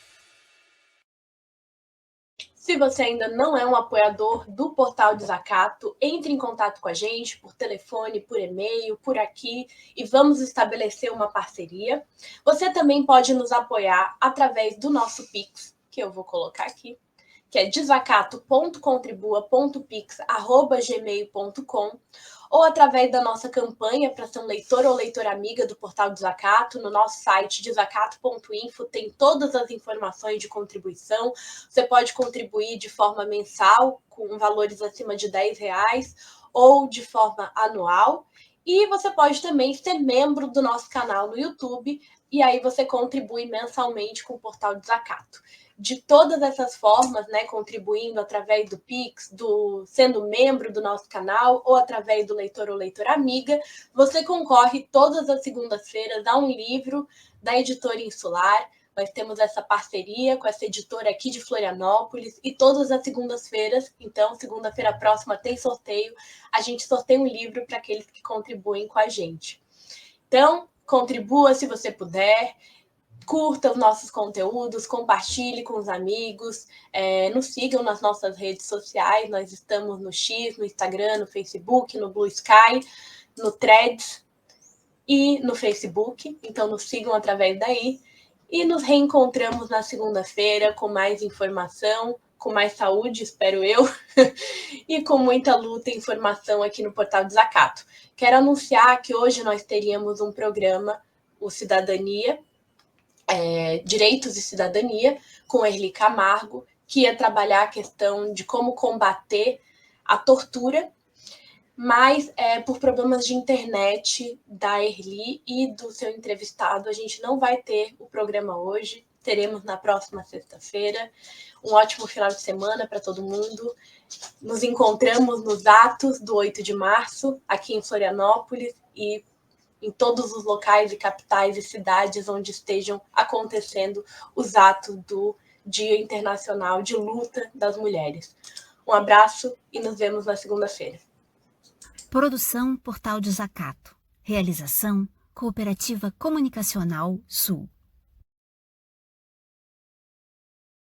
Se você ainda não é um apoiador do Portal Desacato, entre em contato com a gente por telefone, por e-mail, por aqui, e vamos estabelecer uma parceria. Você também pode nos apoiar através do nosso Pix, que eu vou colocar aqui, que é desacato.contribua.pix@gmail.com, ou através da nossa campanha para ser um leitor ou leitora amiga do Portal Desacato. No nosso site desacato.info tem todas as informações de contribuição. Você pode contribuir de forma mensal, com valores acima de R$10, ou de forma anual. E você pode também ser membro do nosso canal no YouTube, e aí você contribui mensalmente com o Portal Desacato. De todas essas formas, né, contribuindo através do Pix, sendo membro do nosso canal ou através do leitor ou leitora amiga, você concorre todas as segundas-feiras a um livro da Editora Insular. Nós temos essa parceria com essa editora aqui de Florianópolis, e todas as segundas-feiras, então segunda-feira próxima tem sorteio, a gente sorteia um livro para aqueles que contribuem com a gente. Então, contribua se você puder, curta os nossos conteúdos, compartilhe com os amigos, nos sigam nas nossas redes sociais. Nós estamos no X, no Instagram, no Facebook, no Blue Sky, no Threads e no Facebook. Então, nos sigam através daí. E nos reencontramos na segunda-feira com mais informação, com mais saúde, espero eu, e com muita luta e informação aqui no Portal Desacato. Quero anunciar que hoje nós teríamos um programa, o Cidadania, Direitos e Cidadania, com Erli Camargo, que ia trabalhar a questão de como combater a tortura, mas por problemas de internet da Erli e do seu entrevistado, a gente não vai ter o programa hoje, teremos na próxima sexta-feira. Um ótimo final de semana para todo mundo. Nos encontramos nos atos do 8 de março, aqui em Florianópolis, e em todos os locais e capitais e cidades onde estejam acontecendo os atos do Dia Internacional de Luta das Mulheres. Um abraço e nos vemos na segunda-feira. Produção Portal Desacato. Realização Cooperativa Comunicacional Sul.